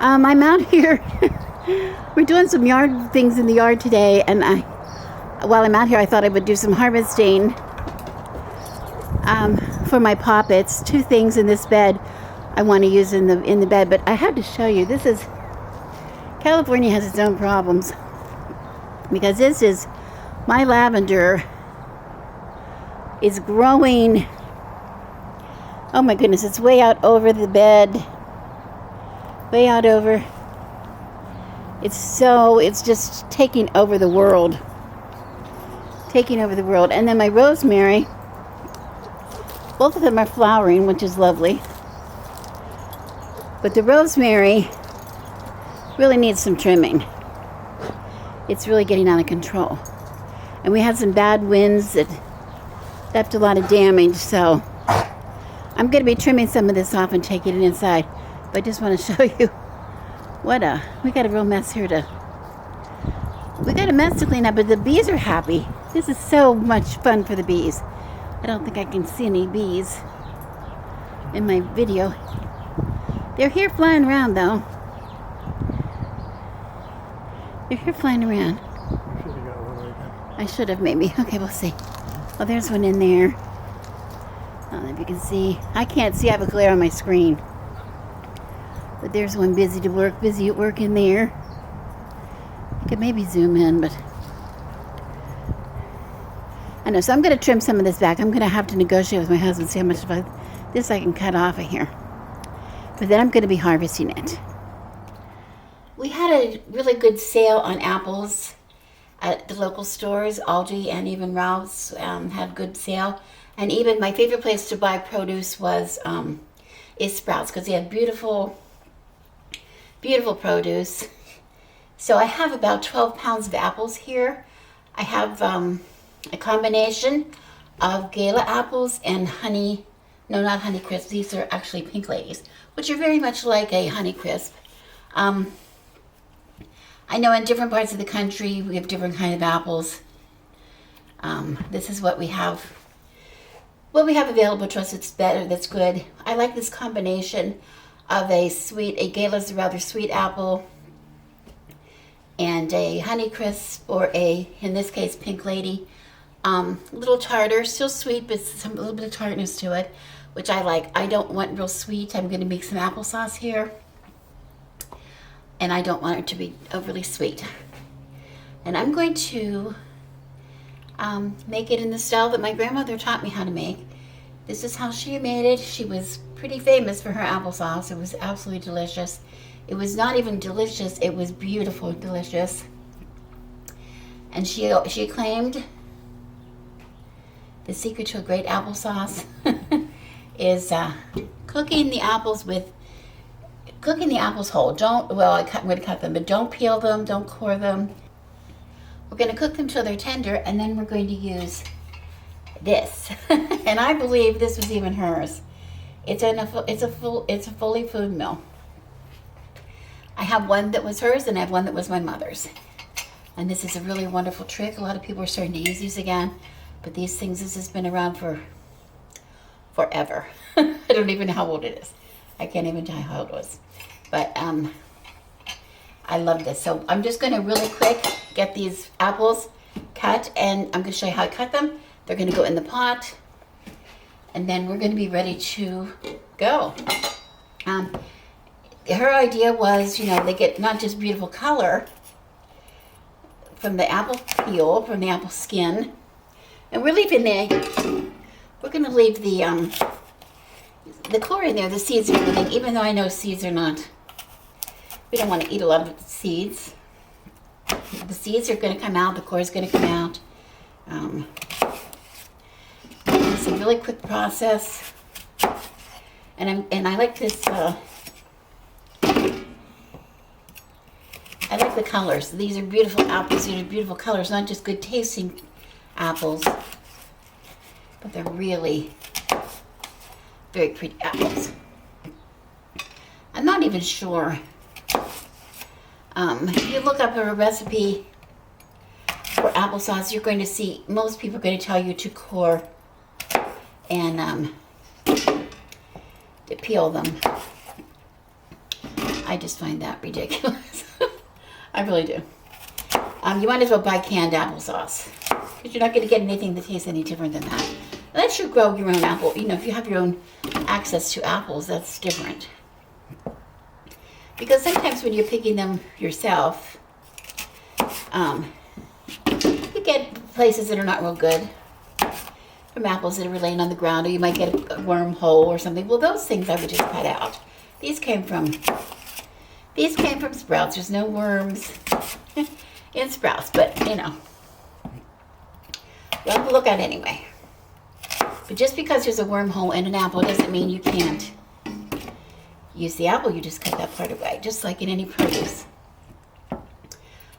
I'm out here. We're doing some yard things in the yard today, and while I'm out here, I thought I would do some harvesting for my poppets. Two things in this bed I want to use in the bed, but I had to show you. This is California has its own problems because this is my lavender is growing. Oh my goodness, it's way out over the bed. Way out over. It's just taking over the world. Taking over the world. And then my rosemary, both of them are flowering, which is lovely. But the rosemary really needs some trimming. It's really getting out of control. And we had some bad winds that left a lot of damage, so I'm going to be trimming some of this off and taking it inside. But I just want to show you we got a real mess here we got a mess to clean up, but the bees are happy. This is so much fun for the bees. I don't think I can see any bees in my video. They're here flying around though. They're here flying around. You should have got one right there. I should have maybe. Okay, we'll see. Oh, there's one in there. I don't know if you can see. I can't see. I have a glare on my screen. But there's one busy at work in there. I could maybe zoom in, but I know. So I'm going to trim some of this back. I'm going to have to negotiate with my husband, see how much of this I can cut off of here. But then I'm going to be harvesting it. We had a really good sale on apples at the local stores. Aldi and even Ralph's had good sale. And even my favorite place to buy produce is Sprouts, because they have beautiful produce. So I have about 12 pounds of apples here. I have a combination of Gala apples and honey, no, not Honey Crisp. These are actually Pink Ladies, which are very much like a Honey Crisp. I know in different parts of the country we have different kind of apples. This is what we have. What we have available to us, it's better, that's good. I like this combination of a Gala's a rather sweet apple and a Honey Crisp, or in this case, Pink Lady. Little tartar, still sweet, but a little bit of tartness to it, which I like. I don't want real sweet. I'm going to make some applesauce here. And I don't want it to be overly sweet. And I'm going to make it in the style that my grandmother taught me how to make. This is how she made it. She was pretty famous for her applesauce. It was absolutely delicious. It was not even delicious, it was beautiful, delicious. And she claimed the secret to a great applesauce is cooking the apples whole. I'm going to cut them, but don't peel them, don't core them. We're going to cook them till they're tender, and then we're going to use this. And I believe this was even hers. It's a Foley food mill. I have one that was hers, and I have one that was my mother's. And this is a really wonderful trick. A lot of people are starting to use these again, but this has been around for forever. I don't even know how old it is. I can't even tell you how old it was. But I love this. So I'm just going to really quick get these apples cut, and I'm going to show you how I cut them. They're going to go in the pot, and then we're going to be ready to go. Her idea was, they get not just beautiful color from the apple peel, from the apple skin, and we're going to leave the core in there, the seeds and everything, even though I know seeds are not, we don't want to eat a lot of seeds. The seeds are going to come out, the core is going to come out. It's a really quick process. And I like this, I like the colors. These are beautiful apples, these are beautiful colors, not just good tasting apples, but they're really very pretty apples. I'm not even sure. If you look up a recipe for applesauce, you're going to see most people are going to tell you to core and to peel them. I just find that ridiculous. I really do. You might as well buy canned applesauce, because you're not going to get anything that tastes any different than that. Unless you grow your own apple. You know, if you have your own access to apples, that's different. Because sometimes when you're picking them yourself, you get places that are not real good from apples that are laying on the ground, or you might get a wormhole or something. Well, those things I would just cut out. These came from sprouts. There's no worms in sprouts, but you know, you have to look at it anyway. But just because there's a wormhole in an apple doesn't mean you can't use the apple. You just cut that part away, just like in any produce.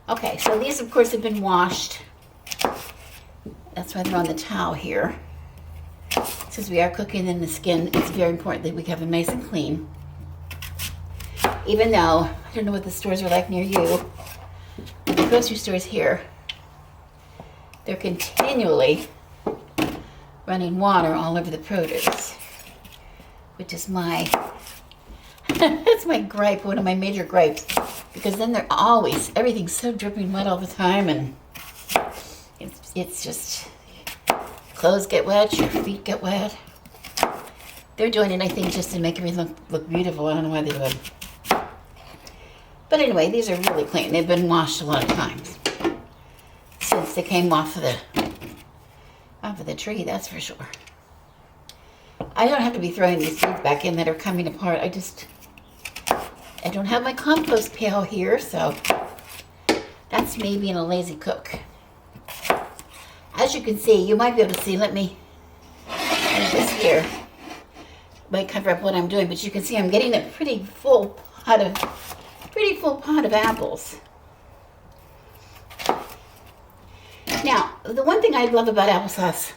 Okay, so these of course have been washed. That's why they're on the towel here. Since we are cooking in the skin, it's very important that we have them nice and clean. Even though, I don't know what the stores are like near you, but the grocery stores here, they're continually running water all over the produce, which is my, that's my gripe, one of my major gripes, because then they're always, everything's so dripping wet all the time, and it's just, clothes get wet, your feet get wet. They're doing it, I think, just to make everything look beautiful. I don't know why they do it. But anyway, these are really clean. They've been washed a lot of times since they came off of the tree, that's for sure. I don't have to be throwing these seeds back in that are coming apart. I don't have my compost pail here, so that's me being a lazy cook. As you can see, you might be able to see, let me this here might cover up what I'm doing, but you can see I'm getting a pretty full pot of apples. Now, the one thing I love about applesauce,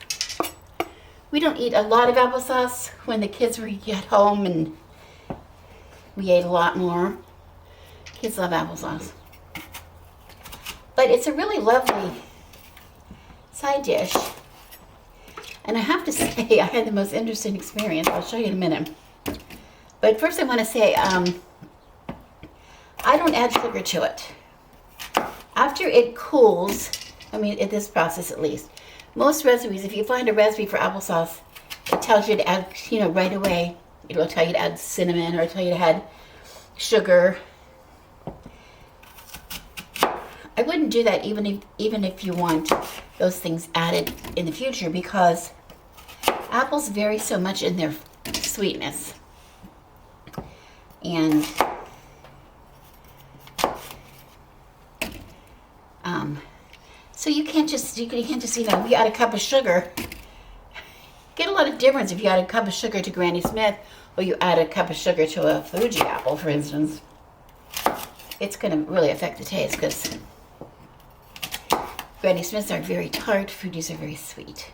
we don't eat a lot of applesauce. When the kids were at home, and we ate a lot more. Kids love applesauce. But it's a really lovely side dish. And I have to say, I had the most interesting experience. I'll show you in a minute. But first I want to say, I don't add sugar to it. After it cools, I mean, in this process at least, most recipes, if you find a recipe for applesauce, it tells you to add, you know, right away. It'll tell you to add cinnamon, or it'll tell you to add sugar. I wouldn't do that even if you want those things added in the future, because apples vary so much in their sweetness. And so you can't just, you know, you add a cup of sugar. Get a lot of difference if you add a cup of sugar to Granny Smith, or you add a cup of sugar to a Fuji apple, for instance. It's going to really affect the taste, because Granny Smiths are very tart, Fujis are very sweet.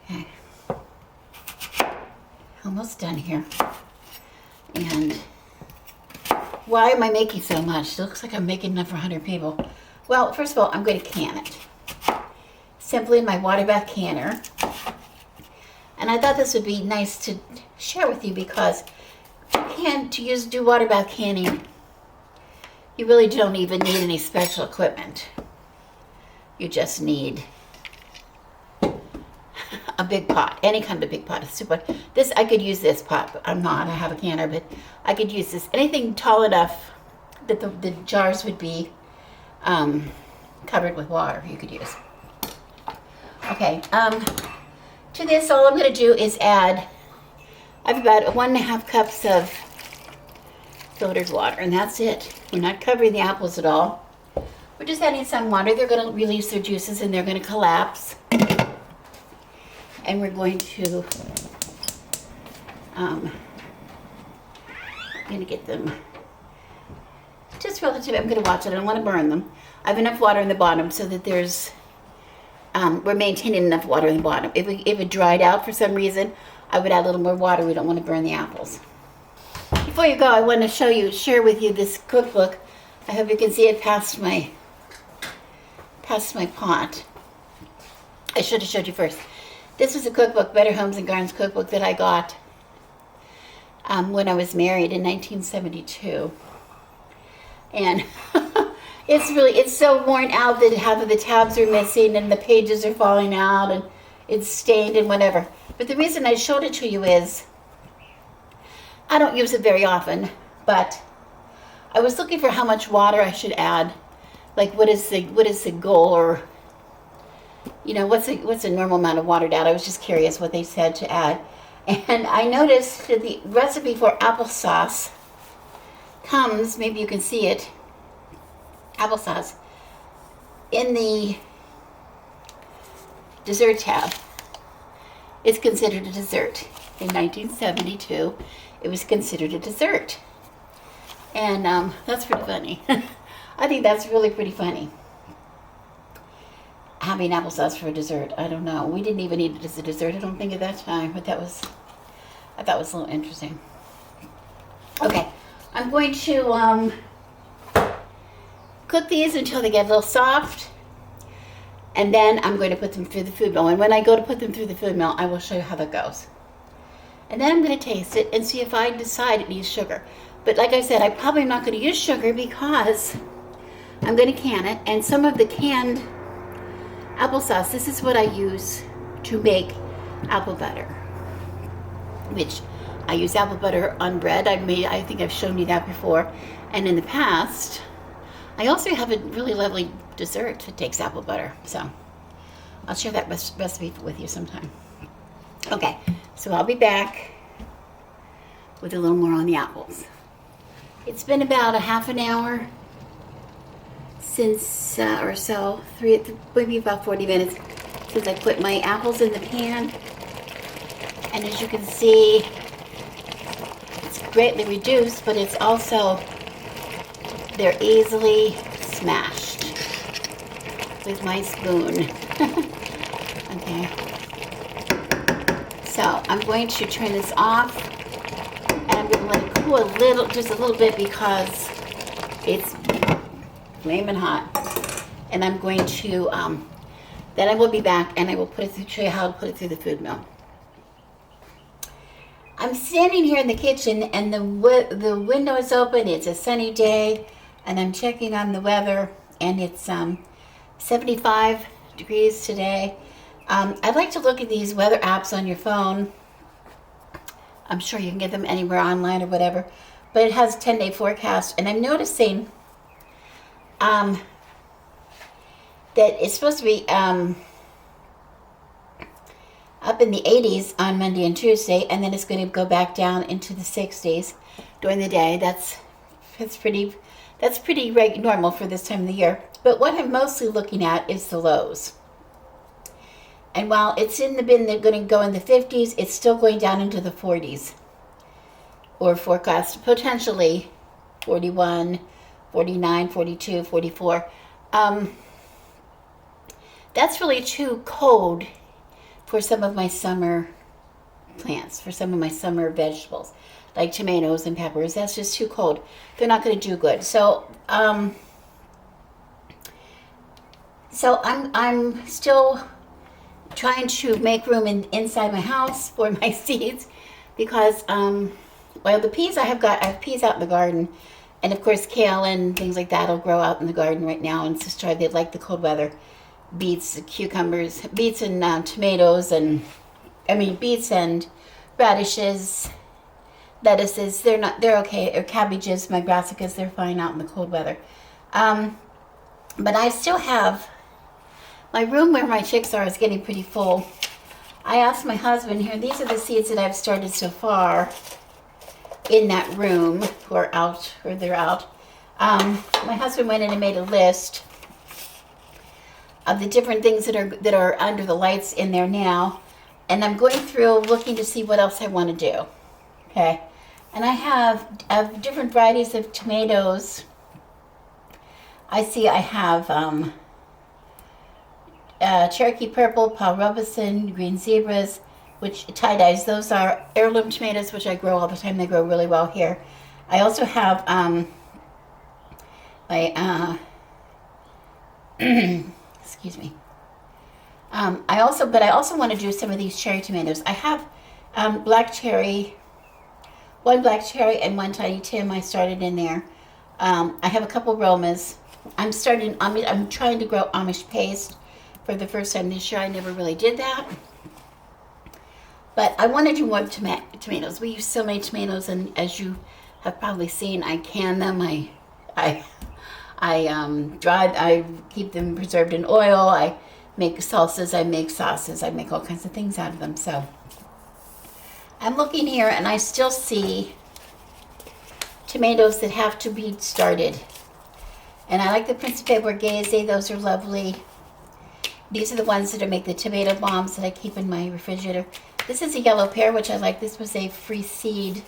Okay. Almost done here. And why am I making so much? It looks like I'm making enough for 100 people. Well, first of all, I'm going to can it. Simply in my water bath canner. And I thought this would be nice to share with you, because to do water bath canning, you really don't even need any special equipment. You just need a big pot, any kind of big pot, a soup pot. This, I could use this pot, but I have a canner, but I could use this. Anything tall enough that the jars would be covered with water, you could use. Okay, to this, all I'm going to do is add, I have about 1.5 cups of filtered water, and that's it. We're not covering the apples at all. We're just adding some water. They're going to release their juices, and they're going to collapse. And we're going to, I'm going to get them just relatively. I'm going to watch it. I don't want to burn them. I have enough water in the bottom so that there's, we're maintaining enough water in the bottom. If it dried out for some reason, I would add a little more water. We don't want to burn the apples. Before you go, I want to share with you this cookbook. I hope you can see it past my pot. I should have showed you first. This was a cookbook, Better Homes and Gardens cookbook, that I got when I was married in 1972. And it's so worn out that half of the tabs are missing and the pages are falling out and it's stained and whatever. But the reason I showed it to you is I don't use it very often, but I was looking for how much water I should add. Like what is the goal, or what's a normal amount of water to add? I was just curious what they said to add. And I noticed that the recipe for applesauce comes, maybe you can see it, applesauce, in the dessert tab. It's considered a dessert. In 1972, it was considered a dessert. And that's pretty funny. I think that's really pretty funny. Having applesauce for a dessert, I don't know. We didn't even eat it as a dessert, I don't think, at that time, but I thought it was a little interesting. Okay, I'm going to cook these until they get a little soft, and then I'm going to put them through the food mill. And when I go to put them through the food mill, I will show you how that goes. And then I'm going to taste it and see if I decide it needs sugar. But like I said, I'm probably not going to use sugar because I'm going to can it. And some of the canned applesauce, this is what I use to make apple butter, which I use apple butter on bread. I think I've shown you that before. And in the past, I also have a really lovely dessert that takes apple butter. So I'll share that recipe with you sometime. Okay, so I'll be back with a little more on the apples. It's been about a half an hour since, or so, maybe about 40 minutes since I put my apples in the pan. And as you can see, it's greatly reduced, but it's also, they're easily smashed with my spoon. Okay. So I'm going to turn this off, and I'm going to let it cool just a little bit because it's flaming hot. And I'm going to, then I will be back and I will show you how to put it through the food mill. I'm standing here in the kitchen and the window is open. It's a sunny day and I'm checking on the weather, and it's 75 degrees today. I'd like to look at these weather apps on your phone. I'm sure you can get them anywhere online or whatever, but it has 10-day forecast, and I'm noticing that it's supposed to be up in the 80s on Monday and Tuesday, and then it's going to go back down into the 60s during the day. That's pretty normal for this time of the year. But what I'm mostly looking at is the lows. And while it's in the bin, they're going to go in the 50s, it's still going down into the 40s. Or forecast potentially 41, 49, 42, 44. That's really too cold for some of my summer plants, for some of my summer vegetables, like tomatoes and peppers. That's just too cold. They're not going to do good. So I'm still trying to make room inside my house for my seeds because, the peas I have peas out in the garden, and of course kale and things like that will grow out in the garden right now. And sister, they like the cold weather. Beets, cucumbers, beets and tomatoes, beets and radishes, lettuces. They're okay. Or cabbages, my brassicas, they're fine out in the cold weather. But I still have my room where my chicks are is getting pretty full. I asked my husband here, these are the seeds that I've started so far in that room who are out, or they're out. My husband went in and made a list of the different things that are under the lights in there now. And I'm going through looking to see what else I want to do. Okay. And I have different varieties of tomatoes. I have Cherokee Purple, Paul Robeson, Green Zebras, which tie-dyes. Those are heirloom tomatoes, which I grow all the time. They grow really well here. I also have excuse me. I also want to do some of these cherry tomatoes. I have black cherry, one black cherry and one tiny Tim I started in there. I have a couple Romas. I'm trying to grow Amish paste for the first time this year. I never really did that. But I want to do more tomatoes. We use so many tomatoes, and as you have probably seen, I can them. I keep them preserved in oil. I make salsas. I make sauces. I make all kinds of things out of them. So I'm looking here, and I still see tomatoes that have to be started. And I like the Principe Borghese. Those are lovely. These are the ones that make the tomato bombs that I keep in my refrigerator. This is a yellow pear, which I like. This was a free seed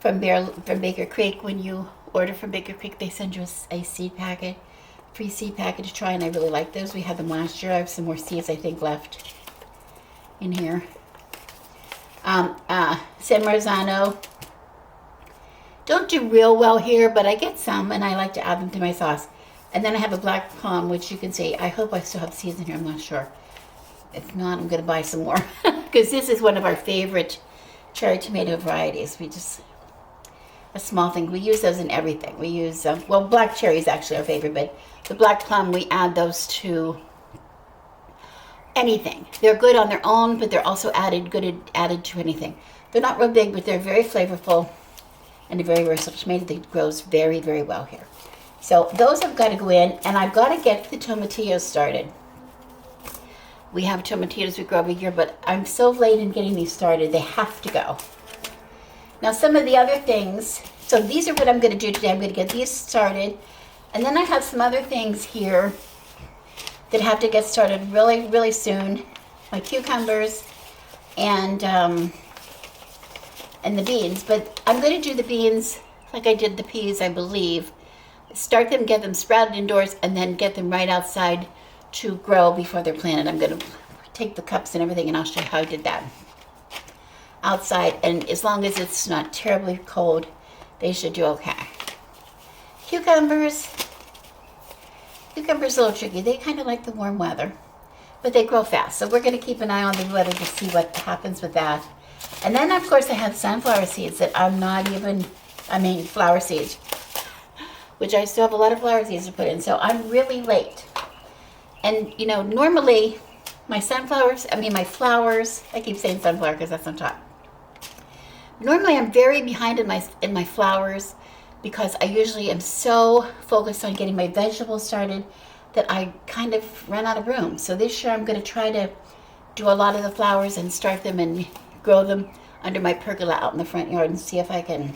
from Baker Creek. When you order from Baker Creek, they send you a seed packet, free seed packet to try, and I really like those. We had them last year. I have some more seeds, I think, left in here. San Marzano. Don't do real well here, but I get some, and I like to add them to my sauce. And then I have a black plum, which you can see. I hope I still have seeds in here. I'm not sure. If not, I'm going to buy some more. Because this is one of our favorite cherry tomato varieties. A small thing. We use those in everything. We use, black cherry is actually our favorite, but the black plum, we add those to anything. They're good on their own, but they're also added to anything. They're not real big, but they're very flavorful and a very versatile tomato that grows very, very well here. So those have got to go in, and I've got to get the tomatillos started. We have tomatillos we grow every year, but I'm so late in getting these started. They have to go. Now some of the other things, so these are what I'm going to do today. I'm going to get these started. And then I have some other things here that have to get started really, really soon. My cucumbers and the beans. But I'm going to do the beans like I did the peas, I believe. Start them, get them sprouted indoors, and then get them right outside to grow before they're planted. I'm going to take the cups and everything, and I'll show you how I did that outside. And as long as it's not terribly cold, they should do okay. Cucumbers a little tricky. They kind of like the warm weather, but they grow fast. So we're going to keep an eye on the weather to see what happens with that. And then, of course, I have sunflower seeds that flower seeds, which I still have a lot of flower seeds to put in. So I'm really late. And, normally my flowers, I keep saying sunflower because that's on top. Normally I'm very behind in my flowers because I usually am so focused on getting my vegetables started that I kind of run out of room. So this year I'm going to try to do a lot of the flowers and start them and grow them under my pergola out in the front yard and see if I can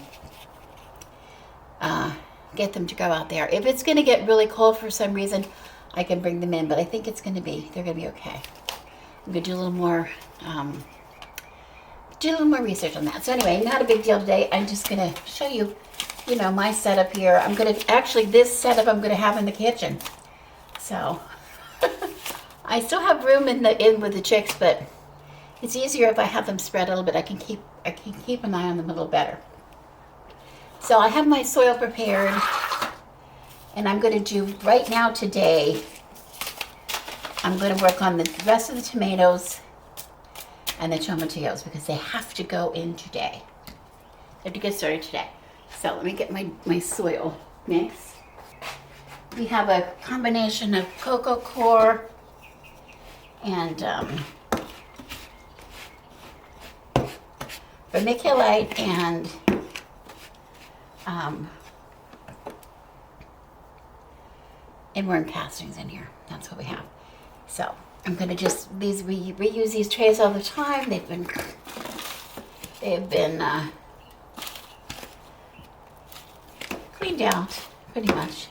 get them to grow out there. If it's going to get really cold for some reason, I can bring them in, but I think they're going to be okay. I'm going to do a little more research on that. So anyway, not a big deal today. I'm just going to show you, my setup here. This setup I'm going to have in the kitchen. So I still have room in with the chicks, but it's easier if I have them spread a little bit. I can keep an eye on them a little better. So I have my soil prepared. And I'm going to do right now today, I'm going to work on the rest of the tomatoes and the tomatillos because they have to go in today. They have to get started today. So let me get my soil mix. We have a combination of cocoa coir and vermiculite and worm castings in here. That's what we have. So I'm going to reuse these trays all the time. They have been cleaned out pretty much.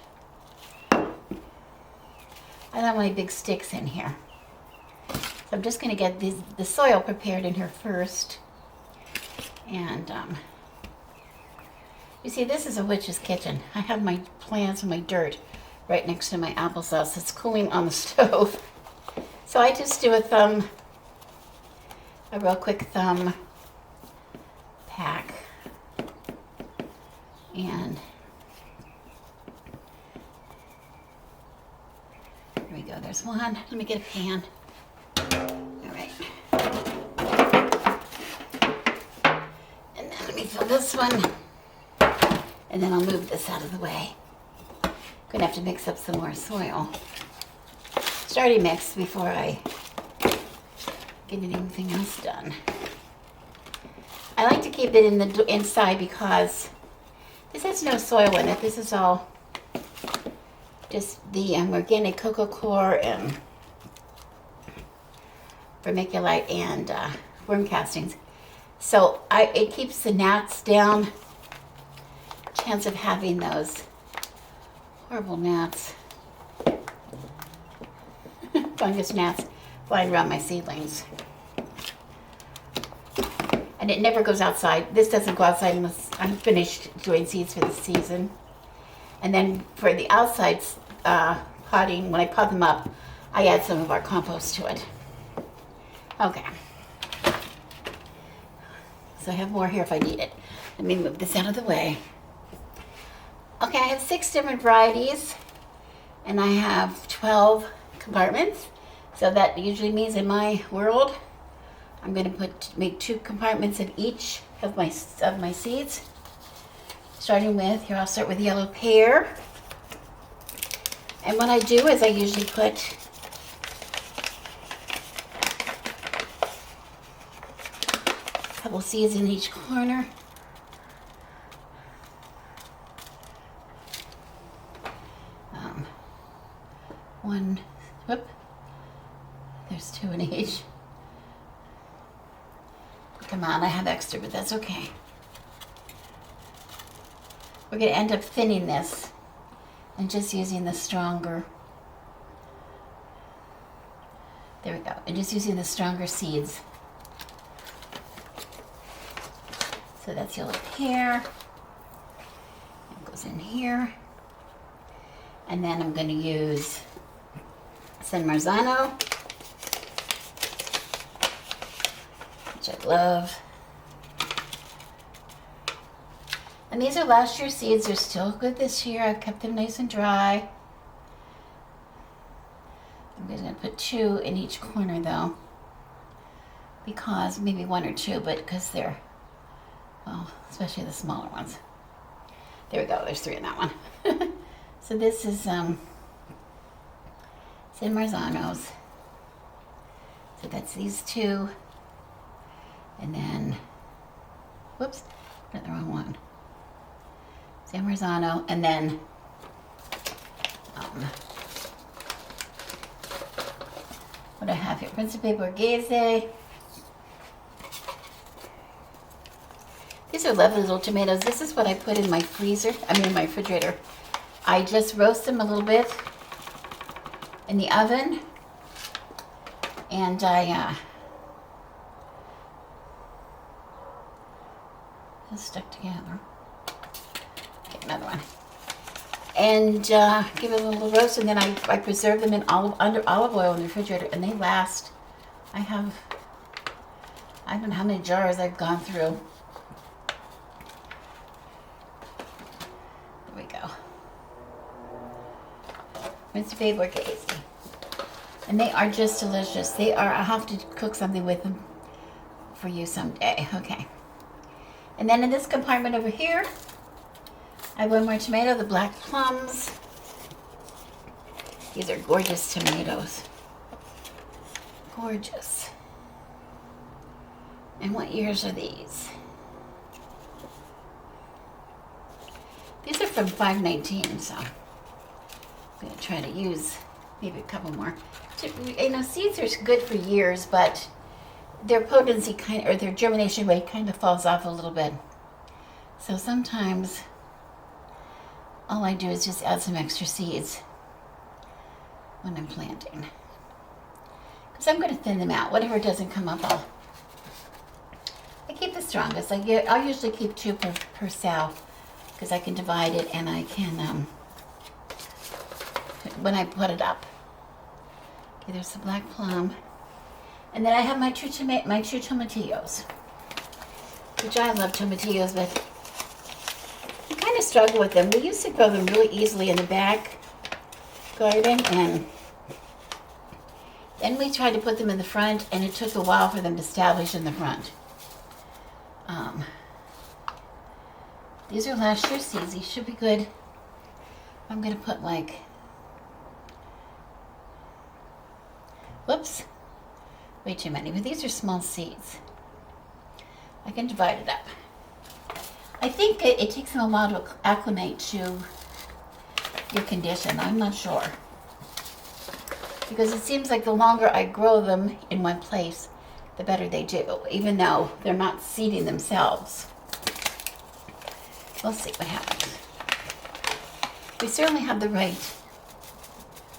I don't have any big sticks in here. So I'm just going to get the soil prepared in here first. And you see, this is a witch's kitchen. I have my plants and my dirt right next to my applesauce. It's cooling on the stove. So I just do a real quick thumb pack. And there we go. There's one. Let me get a pan. All right. And then let me fill this one. And then I'll move this out of the way. Gonna have to mix up some more soil. It's already mixed before I get anything else done. I like to keep it in the inside because this has no soil in it. This is all just the organic cocoa coir and vermiculite and worm castings. So it keeps the gnats down. Chance of having those horrible gnats, fungus gnats, flying around my seedlings. And it never goes outside. This doesn't go outside unless I'm finished doing seeds for the season. And then for the outside potting, when I pot them up, I add some of our compost to it. Okay. So I have more here if I need it. Let me move this out of the way. Okay, I have 6 different varieties, and I have 12 compartments. So that usually means in my world, I'm going to make 2 compartments of each of my seeds. Starting with, here I'll start with yellow pear. And what I do is I usually put a couple seeds in each corner. There's 2 in each. Come on, I have extra, but that's okay. We're going to end up thinning this and just using the stronger, there we go, and just using the stronger seeds. So that's yellow pear. It goes in here. And then I'm going to use San Marzano, which I love. And these are last year's seeds. They're still good this year. I've kept them nice and dry. I'm just going to put 2 in each corner though, because maybe 1 or 2, but because they're, well, especially the smaller ones. There we go. There's 3 in that one. So this is San Marzano's. So that's these 2. And then, whoops, got the wrong one. San Marzano, and then what do I have here? Principe Borghese. These are lovely little tomatoes. This is what I put in my freezer, in my refrigerator. I just roast them a little bit in the oven, and I it's stuck together. Get another one, and give it a little roast, and then I preserve them in under olive oil in the refrigerator, and they last. I don't know how many jars I've gone through. There we go. Principe Borghese. And they are just delicious. They are, I'll have to cook something with them for you someday. Okay. And then in this compartment over here, I have 1 more tomato, the black plums. These are gorgeous tomatoes. Gorgeous. And what years are these? These are from 519, so I'm going to try to use maybe a couple more. Seeds are good for years, but their potency or their germination rate kind of falls off a little bit. So sometimes all I do is just add some extra seeds when I'm planting. Because I'm going to thin them out. Whatever doesn't come up, I keep the strongest. I'll usually keep 2 per sow, because I can divide it and I can, when I put it up. Okay, there's the black plum. And then I have my 2 tomatillos, which I love tomatillos, but I kind of struggle with them. We used to grow them really easily in the back garden, and then we tried to put them in the front, and it took a while for them to establish in the front. These are last year's seeds. These should be good. I'm going to put like, whoops, way too many. But these are small seeds. I can divide it up. I think it takes them a while to acclimate to your condition. I'm not sure. Because it seems like the longer I grow them in one place, the better they do, even though they're not seeding themselves. We'll see what happens. We certainly have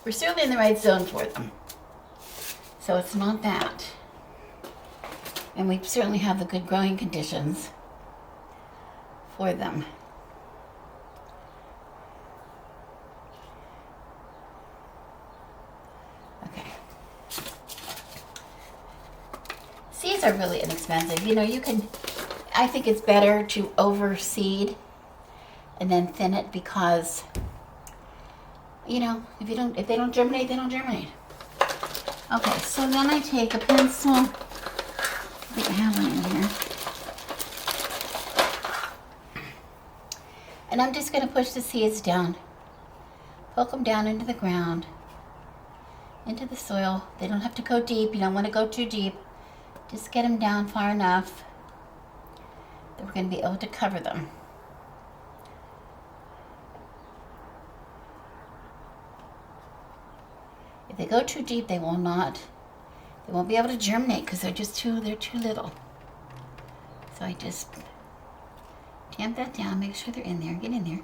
we're certainly in the right zone for them. So it's not that. And we certainly have the good growing conditions for them. Okay. Seeds are really inexpensive. You know, I think it's better to overseed and then thin it because, you know, if they don't germinate, they don't germinate. Okay, so then I take a pencil. I think I have one in here. And I'm just going to push the seeds down. Poke them down into the ground, into the soil. They don't have to go deep. You don't want to go too deep. Just get them down far enough that we're going to be able to cover them. If they go too deep, they won't be able to germinate because they're too little. So I just tamp that down, make sure they're in there, get in there.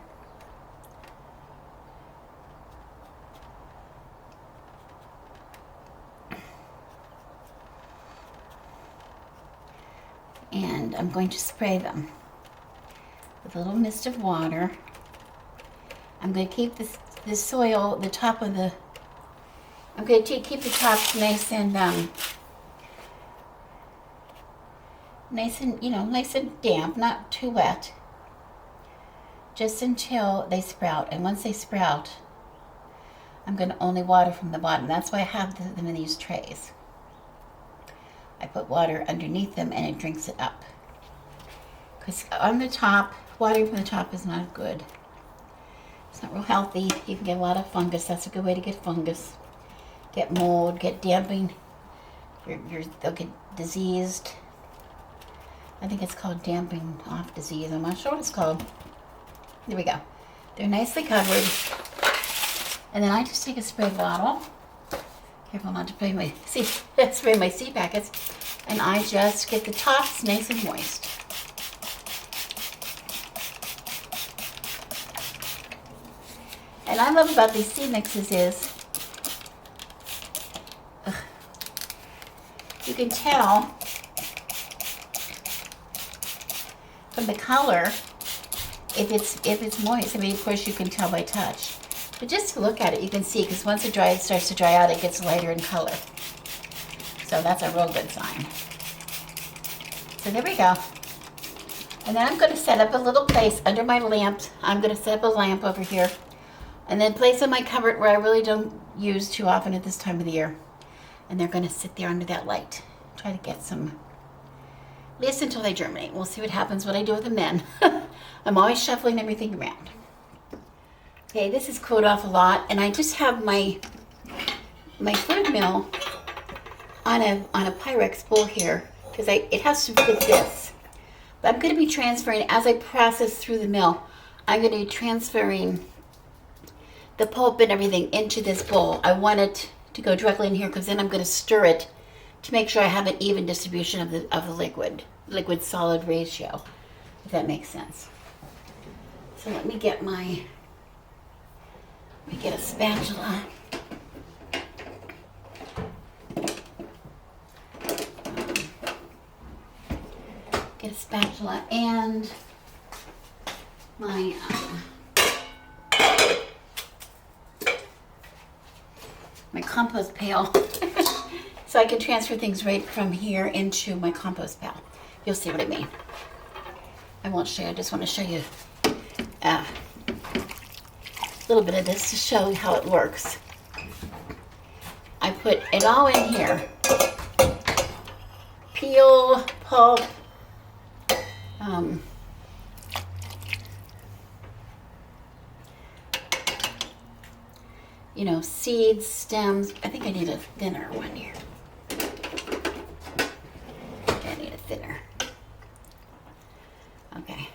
And I'm going to spray them with a little mist of water. I'm going to keep the soil, the top of the, I'm going to keep the tops nice and nice and damp, not too wet, just until they sprout. And once they sprout, I'm going to only water from the bottom. That's why I have them in these trays. I put water underneath them and it drinks it up. Because on the top, watering from the top is not good. It's not real healthy. You can get a lot of fungus. That's a good way to get fungus. Get mold, get damping. They'll get diseased. I think it's called damping off disease. I'm not sure what it's called. There we go. They're nicely covered. And then I just take a spray bottle. Careful not to spray my seed packets. And I just get the tops nice and moist. And I love about these seed mixes is you can tell from the color if it's moist. I mean, of course you can tell by touch. But just to look at it, you can see, because once it starts to dry out, it gets lighter in color. So that's a real good sign. So there we go. And then I'm going to set up a little place under my lamp. I'm going to set up a lamp over here. And then place in my cupboard where I really don't use too often at this time of the year. And they're going to sit there under that light. Try to get some, at least until they germinate. We'll see what happens when I do with them then. I'm always shuffling everything around. Okay, this has cooled off a lot, and I just have my food mill on a Pyrex bowl here because it has to fit this. But I'm going to be transferring, as I process through the mill, I'm going to be transferring the pulp and everything into this bowl. I want it to go directly in here because then I'm going to stir it to make sure I have an even distribution of the liquid solid ratio, if that makes sense. So let me get a spatula. Get a spatula and my compost pail so I can transfer things right from here into my compost pail. You'll see what I mean. I won't show you, I just want to show you a little bit of this to show you how it works. I put it all in here. Peel, pulp, you know, seeds, stems. I think I need a thinner one here. I need a thinner. Okay.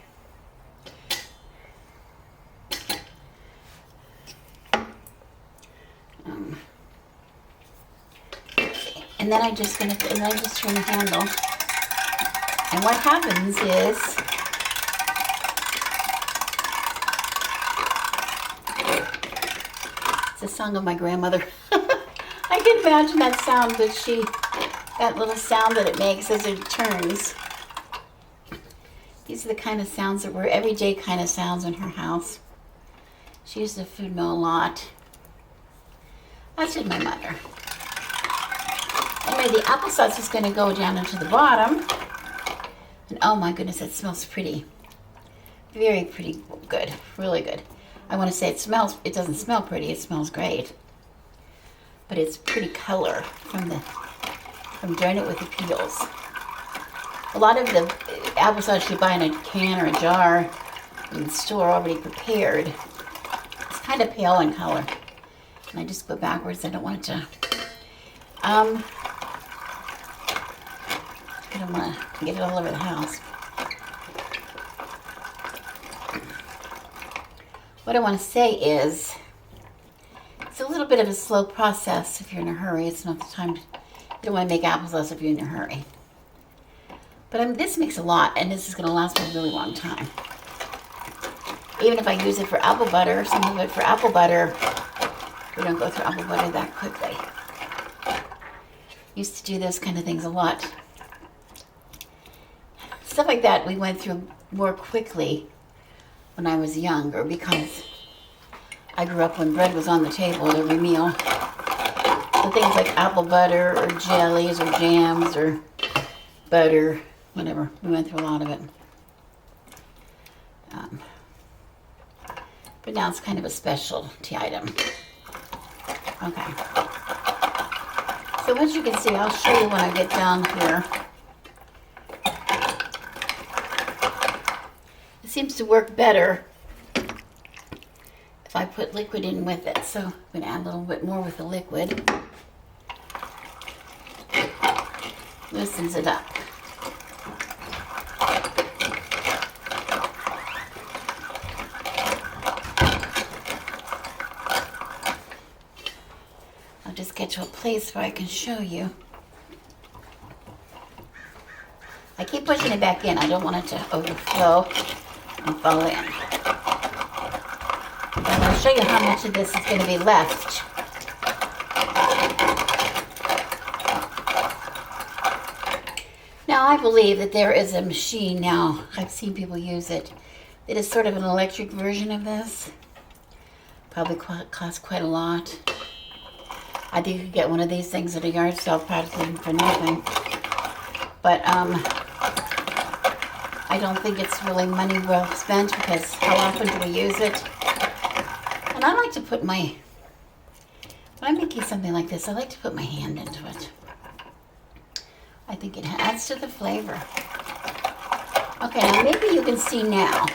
And then I just turn the handle. And what happens is it's a song of my grandmother. I can imagine that sound that little sound that it makes as it turns. These are the kind of sounds that were everyday kind of sounds in her house. She used the food mill a lot. As did my mother. Anyway, the applesauce is going to go down into the bottom. And oh my goodness, it smells pretty. Very pretty good. Really good. I want to say it doesn't smell pretty, it smells great. But it's pretty color from doing it with the peels. A lot of the applesauce you buy in a can or a jar in the store already prepared. It's kind of pale in color. And I just go backwards. I don't want it to I don't want to get it all over the house. What I want to say is, it's a little bit of a slow process if you're in a hurry. It's not the time you don't want to make applesauce if you're in a hurry. But this makes a lot, and this is going to last me a really long time. Even if I use it for apple butter, some of it for apple butter, we don't go through apple butter that quickly. Used to do those kind of things a lot. Stuff like that we went through more quickly when I was younger because I grew up when bread was on the table at every meal. So things like apple butter or jellies or jams or butter, whatever, we went through a lot of it. But now it's kind of a specialty item. Okay. So as you can see, I'll show you when I get down here. It seems to work better if I put liquid in with it. So I'm going to add a little bit more with the liquid. Loosens it up. I'll just get to a place where I can show you. I keep pushing it back in. I don't want it to overflow and fall in. And I'll show you how much of this is going to be left. Now I believe that there is a machine now, I've seen people use it, it is sort of an electric version of this. Probably costs quite a lot. I think you could get one of these things at a yard sale practically for nothing. But I don't think it's really money well spent because how often do we use it? And I like to put when I'm making something like this, I like to put my hand into it. I think it adds to the flavor. Okay, now maybe you can see now.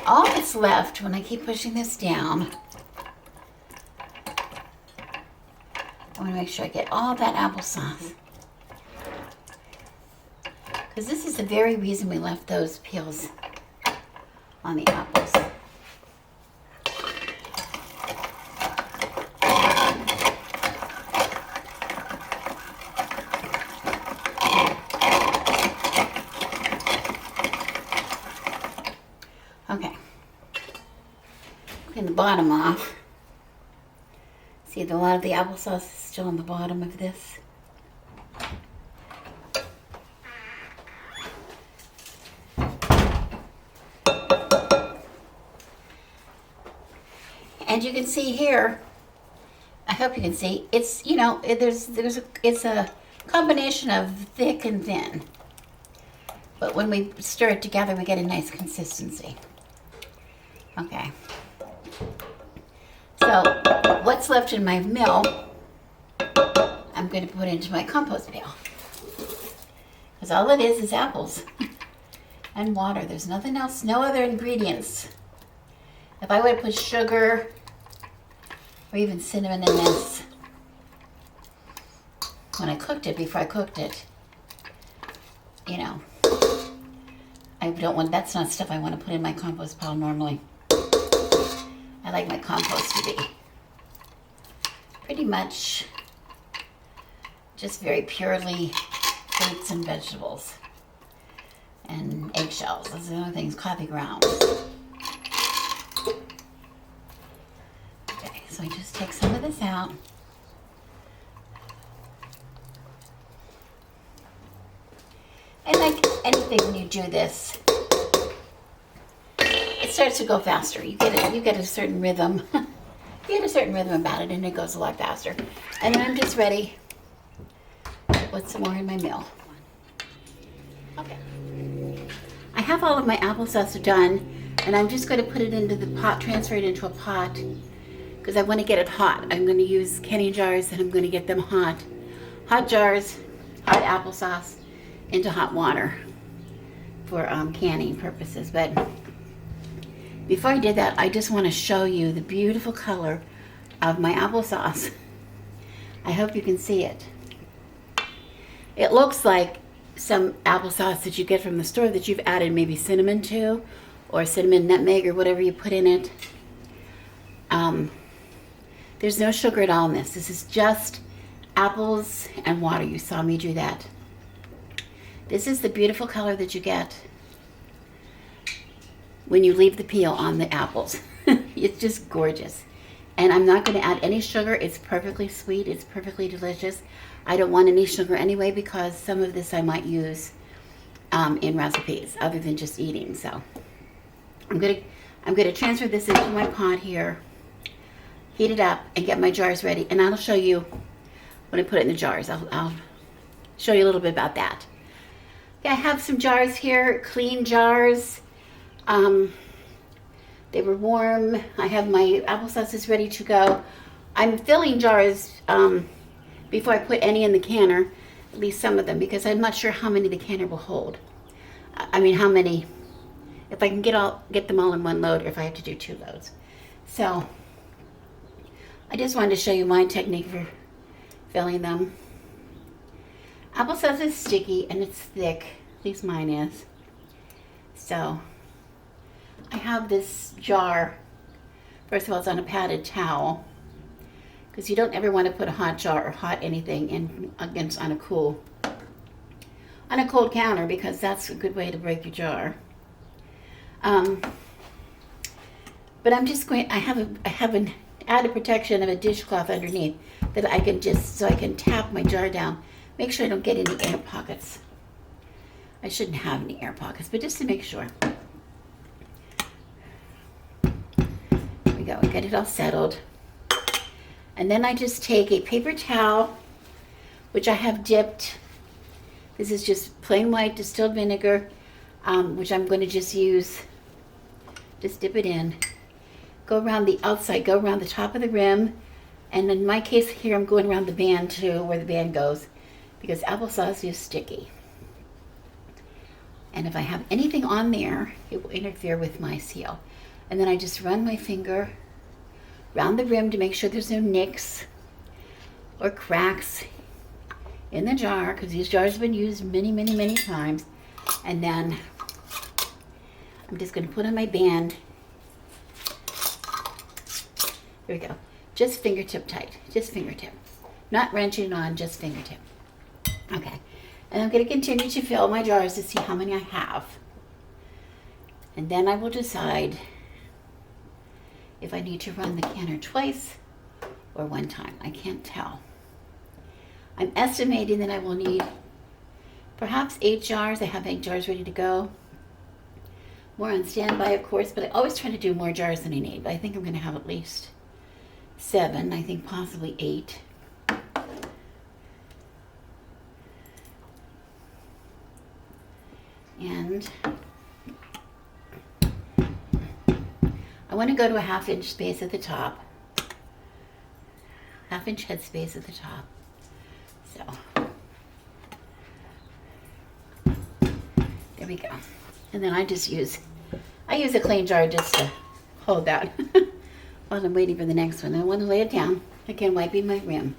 All that's left when I keep pushing this down, I want to make sure I get all that applesauce. Because this is the very reason we left those peels on the apples. Okay. Clean the bottom off. See, a lot of the applesauce is still on the bottom of this. And you can see here, I hope you can see, it's, you know, it's a combination of thick and thin. But when we stir it together, we get a nice consistency. Okay. So, what's left in my mill, I'm going to put into my compost pail. Because all it is apples and water. There's nothing else, no other ingredients. If I would have put sugar or even cinnamon in this. When I cooked it, before I cooked it, you know, I don't want, that's not stuff I want to put in my compost pile normally. I like my compost to be pretty much just very purely fruits and vegetables and eggshells. Those are the only things, coffee grounds. Okay, so I just take some of this out. And like anything, when you do this, it starts to go faster. You get a certain rhythm. You get a certain rhythm about it, and it goes a lot faster. And then I'm just ready to put some more in my meal. Okay. I have all of my applesauce done, and I'm just going to put it into the pot, transfer it into a pot, because I want to get it hot. I'm going to use canning jars, and I'm going to get them hot. Hot jars, hot applesauce, into hot water for canning purposes. But before I did that, I just want to show you the beautiful color of my applesauce. I hope you can see it. It looks like some applesauce that you get from the store that you've added maybe cinnamon to, or cinnamon nutmeg or whatever you put in it. There's no sugar at all in this. This is just apples and water. You saw me do that. This is the beautiful color that you get when you leave the peel on the apples. It's just gorgeous. And I'm not going to add any sugar. It's perfectly sweet. It's perfectly delicious. I don't want any sugar anyway, because some of this I might use in recipes other than just eating. So I'm going to transfer this into my pot here, heat it up, and get my jars ready. And I'll show you when I put it in the jars. I'll show you a little bit about that. Okay, I have some jars here, clean jars. They were warm. I have my applesauce is ready to go. I'm filling jars before I put any in the canner, at least some of them, because I'm not sure how many the canner will hold. I mean, how many, if I can get them all in one load, or if I have to do 2 loads. So I just wanted to show you my technique for filling them. Applesauce is sticky and it's thick, at least mine is. So I have this jar. First of all, it's on a padded towel, because you don't ever want to put a hot jar or hot anything in on a cold counter, because that's a good way to break your jar. But I'm just going. I have an added protection of a dishcloth underneath that I can so I can tap my jar down. Make sure I don't get any air pockets. I shouldn't have any air pockets, but just to make sure. There we go. I get it all settled. And then I just take a paper towel, which I have dipped. This is just plain white distilled vinegar, which I'm going to just use. Just dip it in. Go around the outside, go around the top of the rim. And in my case here, I'm going around the band too, where the band goes, because applesauce is sticky. And if I have anything on there, it will interfere with my seal. And then I just run my finger around the rim to make sure there's no nicks or cracks in the jar, because these jars have been used many, many, many times. And then I'm just going to put on my band. There we go. Just fingertip tight. Just fingertip. Not wrenching it on, just fingertip. Okay. And I'm going to continue to fill my jars to see how many I have. And then I will decide if I need to run the canner twice or one time. I can't tell. I'm estimating that I will need perhaps 8 jars. I have 8 jars ready to go. More on standby, of course, but I always try to do more jars than I need. But I think I'm going to have at least 7. I think possibly 8. And I want to go to a 1/2 inch space at the top. 1/2 inch head space at the top. So there we go. And then I use a clean jar just to hold that while I'm waiting for the next one. I want to lay it down. Again, wiping my rim.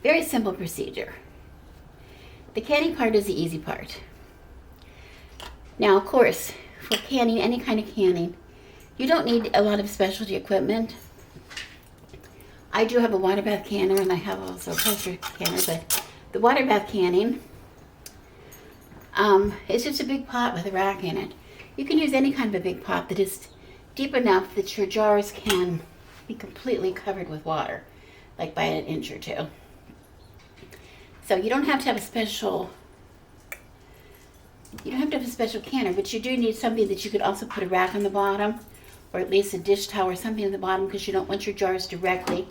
Very simple procedure. The canning part is the easy part. Now, of course, for canning, any kind of canning, you don't need a lot of specialty equipment. I do have a water bath canner, and I have also a pressure canner, but the water bath canning is just a big pot with a rack in it. You can use any kind of a big pot that is deep enough that your jars can be completely covered with water, like by an inch or two. So you don't have to have a special canner, but you do need something that you could also put a rack on the bottom, or at least a dish towel or something on the bottom, because you don't want your jars directly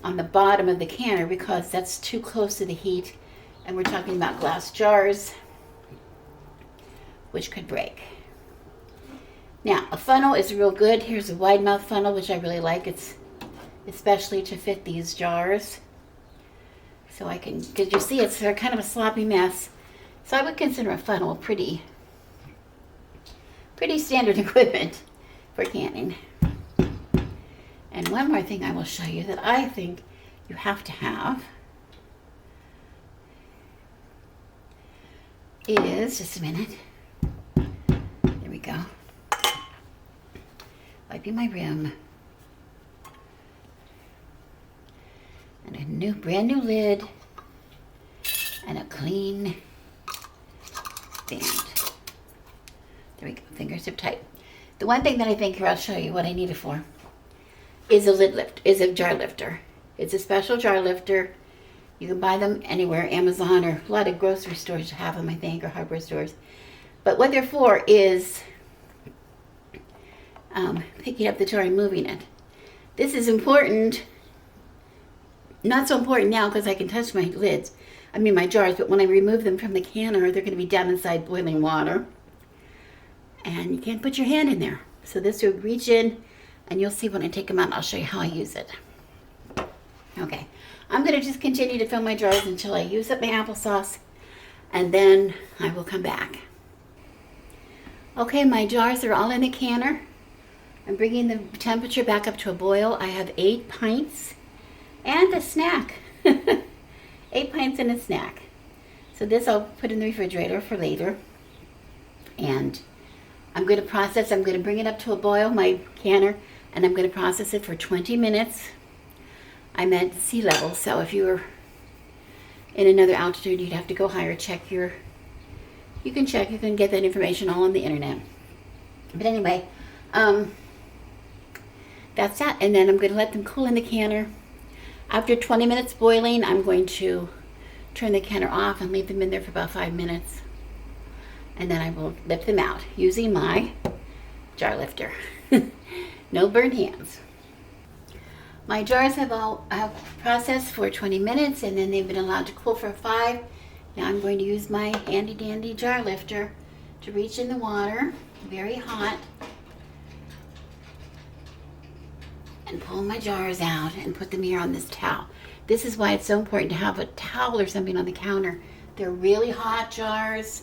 on the bottom of the canner, because that's too close to the heat, and we're talking about glass jars, which could break. Now, a funnel is real good. Here's a wide mouth funnel, which I really like. It's especially to fit these jars. So I can, because you see it's kind of a sloppy mess. So I would consider a funnel pretty standard equipment for canning. And one more thing I will show you that I think you have to have is, just a minute, there we go, wiping my rim, and a brand new lid, and a clean stand. There we go, fingers zip tight. The one thing that I think here, I'll show you what I need it for, is a jar lifter. It's a special jar lifter. You can buy them anywhere, Amazon, or a lot of grocery stores have them, I think, or hardware stores. But what they're for is picking up the jar and moving it. This is important. Not so important now because I can touch my my jars, but when I remove them from the canner, they're going to be down inside boiling water. And you can't put your hand in there. So this will reach in, and you'll see when I take them out, I'll show you how I use it. Okay, I'm going to just continue to fill my jars until I use up my applesauce, and then I will come back. Okay, my jars are all in the canner. I'm bringing the temperature back up to a boil. I have 8 pints and a snack. 8 pints and a snack. So this I'll put in the refrigerator for later. And I'm going to bring it up to a boil, my canner, and I'm going to process it for 20 minutes. I'm at sea level, so if you were in another altitude, you'd have to go higher, you can get that information all on the internet. But anyway, that's that, and then I'm going to let them cool in the canner. After 20 minutes boiling, I'm going to turn the canner off and leave them in there for about 5 minutes. And then I will lift them out using my jar lifter. No burned hands. My jars have processed for 20 minutes, and then they've been allowed to cool for 5. Now I'm going to use my handy dandy jar lifter to reach in the water, very hot, and pull my jars out and put them here on this towel. This is why it's so important to have a towel or something on the counter. They're really hot jars.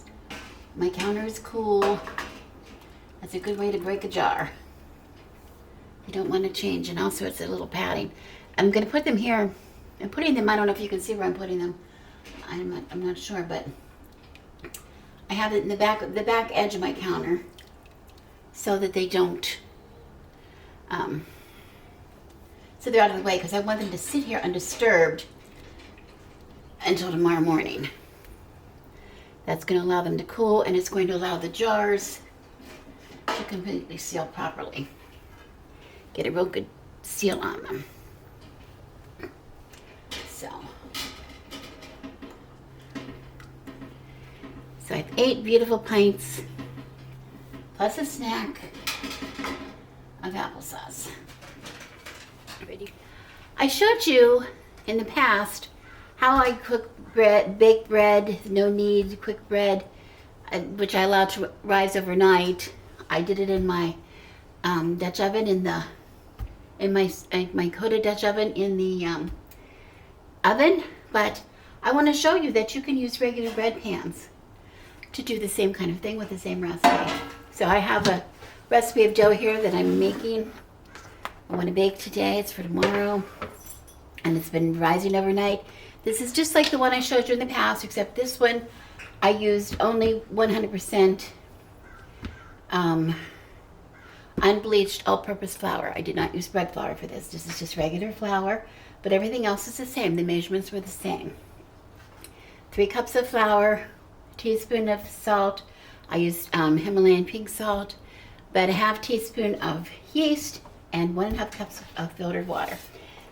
My counter is cool. That's a good way to break a jar. You don't want to change, and also it's a little padding. I'm going to put them here. I'm putting them, I don't know if you can see where I'm putting them. I'm not sure, but I have it in the back edge of my counter so that they don't, so they're out of the way, because I want them to sit here undisturbed until tomorrow morning. That's going to allow them to cool, and it's going to allow the jars to completely seal properly. Get a real good seal on them. So I have 8 beautiful pints plus a snack of applesauce. Ready? I showed you in the past how I cook bread, bake bread, no-knead, quick bread, which I allowed to rise overnight. I did it in my Dutch oven, in my coated Dutch oven in the oven. But I want to show you that you can use regular bread pans to do the same kind of thing with the same recipe. So I have a recipe of dough here that I'm making I want to bake today. It's for tomorrow. And it's been rising overnight. This is just like the one I showed you in the past, except this one I used only 100% unbleached all-purpose flour. I did not use bread flour for this. This is just regular flour, but everything else is the same. The measurements were the same. 3 cups of flour, a teaspoon of salt. I used Himalayan pink salt, about a half teaspoon of yeast, and 1.5 cups of filtered water.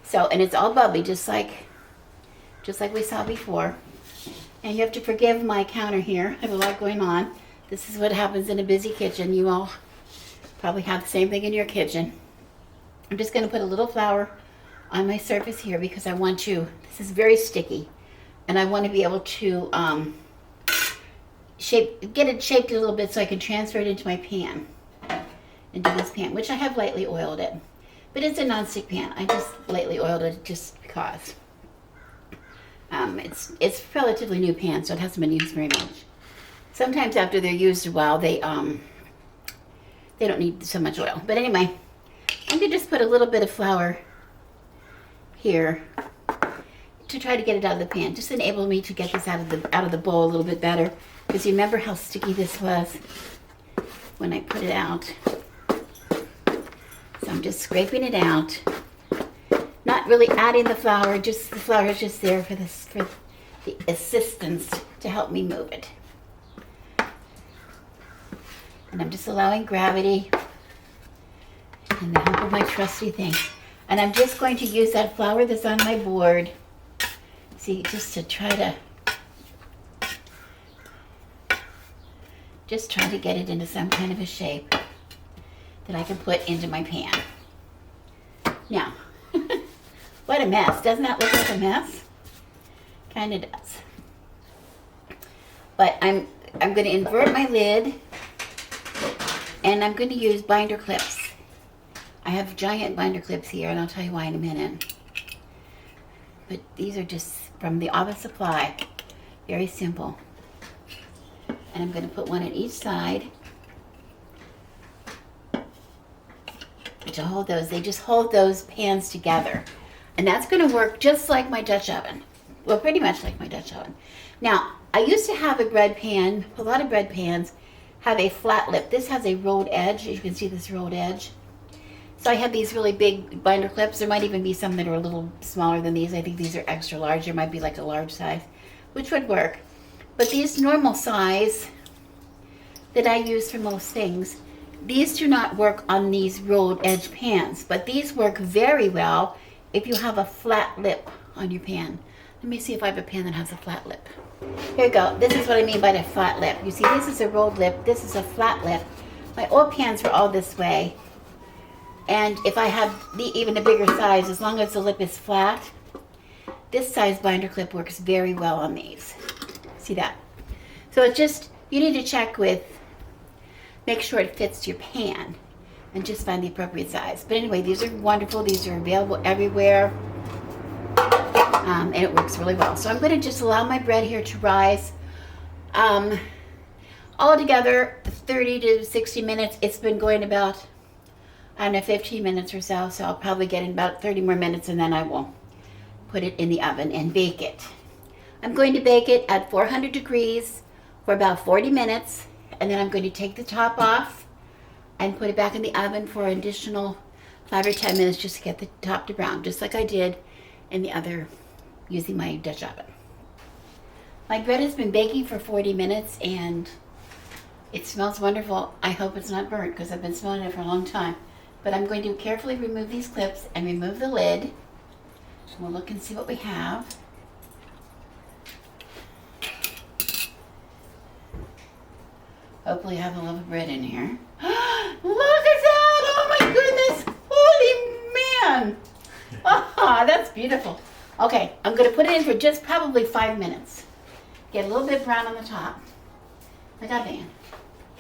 So, and it's all bubbly, just like we saw before. And you have to forgive my counter here. I have a lot going on. This is what happens in a busy kitchen. You all probably have the same thing in your kitchen. I'm just going to put a little flour on my surface here because I want to, this is very sticky, and I want to be able to get it shaped a little bit so I can transfer it into my pan, into this pan, which I have lightly oiled it. But it's a non-stick pan. I just lightly oiled it just because. It's a relatively new pan, so it hasn't been used very much. Sometimes after they're used a while, they don't need so much oil. But anyway, I'm gonna just put a little bit of flour here to try to get it out of the pan. Just enable me to get this out of the bowl a little bit better, because you remember how sticky this was when I put it out. So I'm just scraping it out. Not really adding the flour, just the flour is just there for the assistance to help me move it. And I'm just allowing gravity and the help of my trusty thing. And I'm just going to use that flour that's on my board, see, just to try to get it into some kind of a shape that I can put into my pan. Now, what a mess. Doesn't that look like a mess? Kind of does. But I'm going to invert my lid, and I'm going to use binder clips. I have giant binder clips here, and I'll tell you why in a minute. But these are just from the Office Supply. Very simple. And I'm going to put one at each side to hold those. They just hold those pans together. And that's going to work just like my Dutch oven. Well, pretty much like my Dutch oven. Now, I used to have a bread pan. A lot of bread pans have a flat lip. This has a rolled edge. You can see this rolled edge. So I had these really big binder clips. There might even be some that are a little smaller than these. I think these are extra large. There might be like a large size, which would work. But these normal size that I use for most things, these do not work on these rolled edge pans. But these work very well if you have a flat lip on your pan. Let me see if I have a pan that has a flat lip. Here you go. This is what I mean by the flat lip. You see, this is a rolled lip. This is a flat lip. My old pans were all this way. And if I have even a bigger size, as long as the lip is flat, this size binder clip works very well on these. See that? So it's just, you need to check with, make sure it fits your pan and just find the appropriate size. But anyway, these are wonderful. These are available everywhere. And it works really well. So I'm going to just allow my bread here to rise. Altogether, 30 to 60 minutes. It's been going about, I don't know, 15 minutes or so. So I'll probably get in about 30 more minutes, and then I will put it in the oven and bake it. I'm going to bake it at 400 degrees for about 40 minutes. And then I'm going to take the top off and put it back in the oven for an additional 5 or 10 minutes just to get the top to brown, just like I did in the other, using my Dutch oven. My bread has been baking for 40 minutes and it smells wonderful. I hope it's not burnt because I've been smelling it for a long time. But I'm going to carefully remove these clips and remove the lid. We'll look and see what we have. Hopefully I have a loaf of bread in here. Look at that! Oh my goodness! Holy man! Ah, that's beautiful. Okay, I'm going to put it in for just probably 5 minutes. Get a little bit brown on the top. I got Van.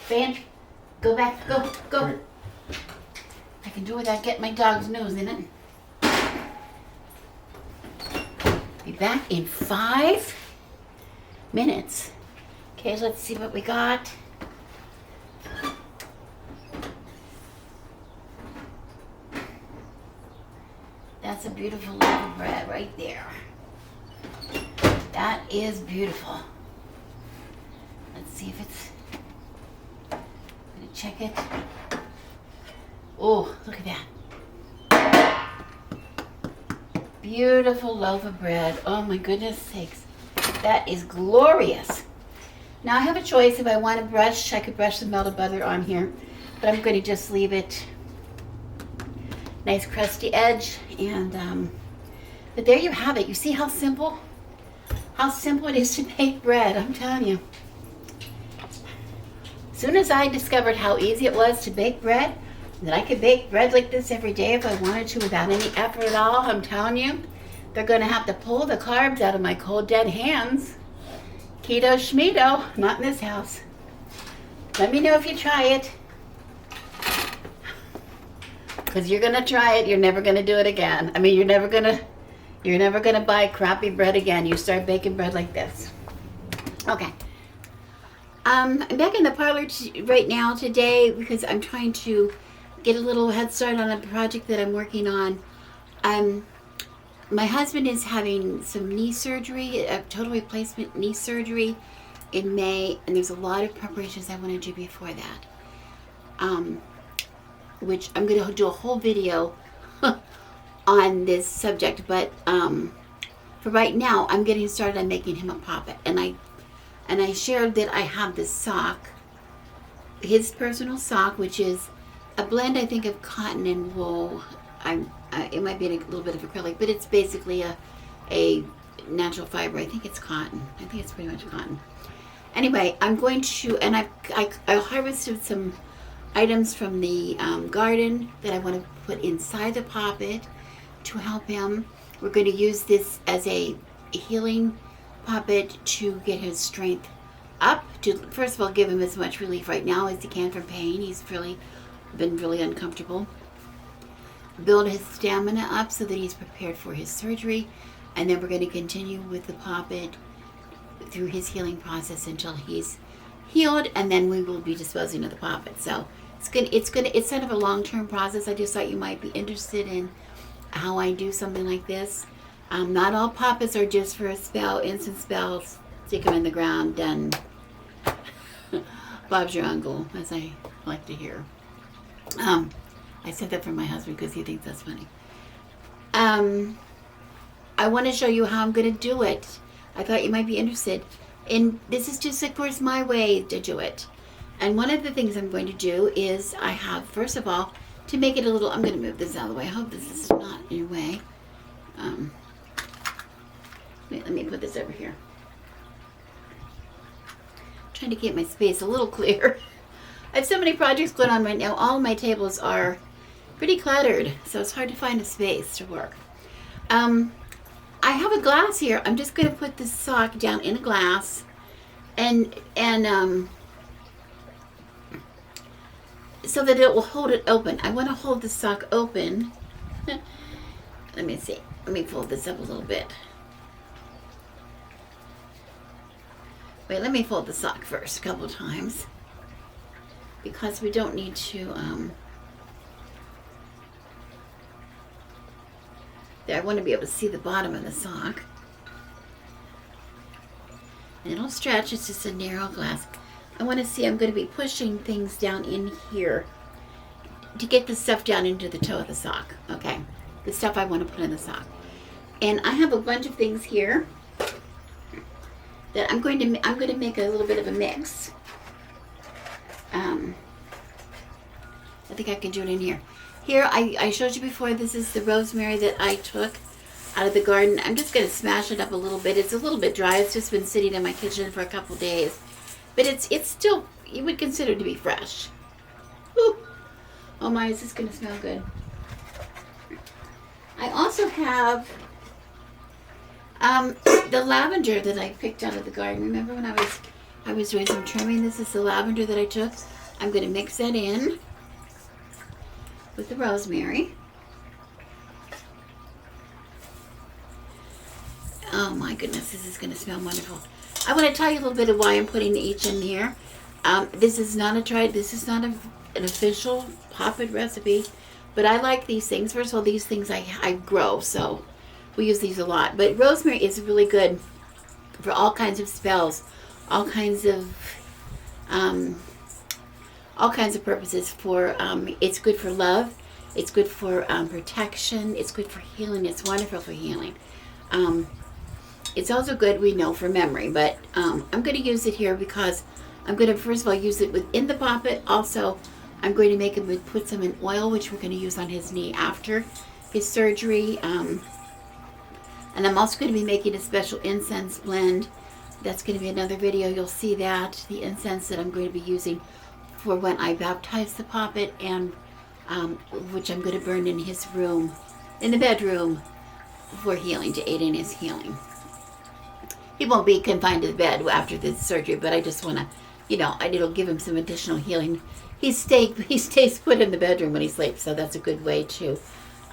Van, go back. Go, go. I can do it without getting my dog's nose in it. Be back in 5 minutes. Okay, let's see what we got. That's a beautiful loaf of bread right there. That is beautiful. Let's see if it's... I'm gonna check it. Oh, look at that. Beautiful loaf of bread. Oh my goodness sakes. That is glorious. Now I have a choice. If I want to brush, I could brush the melted butter on here. But I'm going to just leave it nice crusty edge. And but there you have it. You see how simple it is to make bread. I'm telling you. As soon as I discovered how easy it was to bake bread, that I could bake bread like this every day if I wanted to without any effort at all, I'm telling you, they're going to have to pull the carbs out of my cold dead hands. Keto schmedo, not in this house. Let me know if you try it. Because you're going to try it, you're never going to do it again. I mean, you're never going to buy crappy bread again. You start baking bread like this. Okay. I'm back in the parlor right now today because I'm trying to get a little head start on a project that I'm working on. My husband is having some knee surgery, a total replacement knee surgery in May, and there's a lot of preparations I want to do before that, which I'm going to do a whole video on this subject, but for right now, I'm getting started on making him a poppet, and I shared that I have this sock, his personal sock, which is a blend, I think, of cotton and wool. It might be a little bit of acrylic, but it's basically a natural fiber. I think it's cotton. I think it's pretty much cotton. Anyway, I'm going to, and I harvested some items from the garden that I want to put inside the poppet to help him. We're going to use this as a healing poppet to get his strength up, to first of all give him as much relief right now as he can from pain. He's been really uncomfortable. Build his stamina up so that he's prepared for his surgery, and then we're going to continue with the poppet through his healing process until he's healed, and then we will be disposing of the poppet. So it's kind of a long-term process. I just thought you might be interested in how I do something like this. Not all poppets are just for a spell, instant spells, stick them in the ground, done. Bob's your uncle, as I like to hear. I said that for my husband because he thinks that's funny. I want to show you how I'm going to do it. I thought you might be interested. And this is just, of course, my way to do it. And one of the things I'm going to do is I have, first of all, to make it a little, I'm going to move this out of the way. I hope this is not in your way. Let me put this over here. I'm trying to keep my space a little clear. I have so many projects going on right now. All of my tables are pretty cluttered, so it's hard to find a space to work. I have a glass here. I'm just going to put this sock down in a glass, and so that it will hold it open. I want to hold the sock open. Let me see. Let me fold this up a little bit. Wait, let me fold the sock first a couple times, because we don't need to, I want to be able to see the bottom of the sock. And it'll stretch, it's just a narrow glass. I want to see, I'm going to be pushing things down in here to get the stuff down into the toe of the sock. Okay, the stuff I want to put in the sock. And I have a bunch of things here that I'm going to make a little bit of a mix. I think I can do it in here. Here, I showed you before, this is the rosemary that I took out of the garden. I'm just going to smash it up a little bit. It's a little bit dry. It's just been sitting in my kitchen for a couple days. But it's still, you would consider to be fresh. Ooh. Oh my, is this going to smell good? I also have the lavender that I picked out of the garden. Remember when I was doing some trimming? This is the lavender that I took. I'm going to mix that in with the rosemary. Oh my goodness, this is going to smell wonderful. I want to tell you a little bit of why I'm putting each in here. This is not an official poppet recipe. But I like these things. First of all, these things I grow, so we use these a lot. But rosemary is really good for all kinds of spells, all kinds of purposes. For it's good for love, it's good for protection, it's good for healing. It's wonderful for healing. It's also good, we know, for memory. But I'm going to use it here because I'm going to first of all use it within the poppet. Also, I'm going to make him put some in oil, which we're going to use on his knee after his surgery. And I'm also going to be making a special incense blend. That's going to be another video. You'll see that, the incense that I'm going to be using for when I baptize the poppet, and which I'm going to burn in his room, in the bedroom, for healing, to aid in his healing. He won't be confined to the bed after the surgery, but I just want to, it'll give him some additional healing. He stays put in the bedroom when he sleeps, so that's a good way to,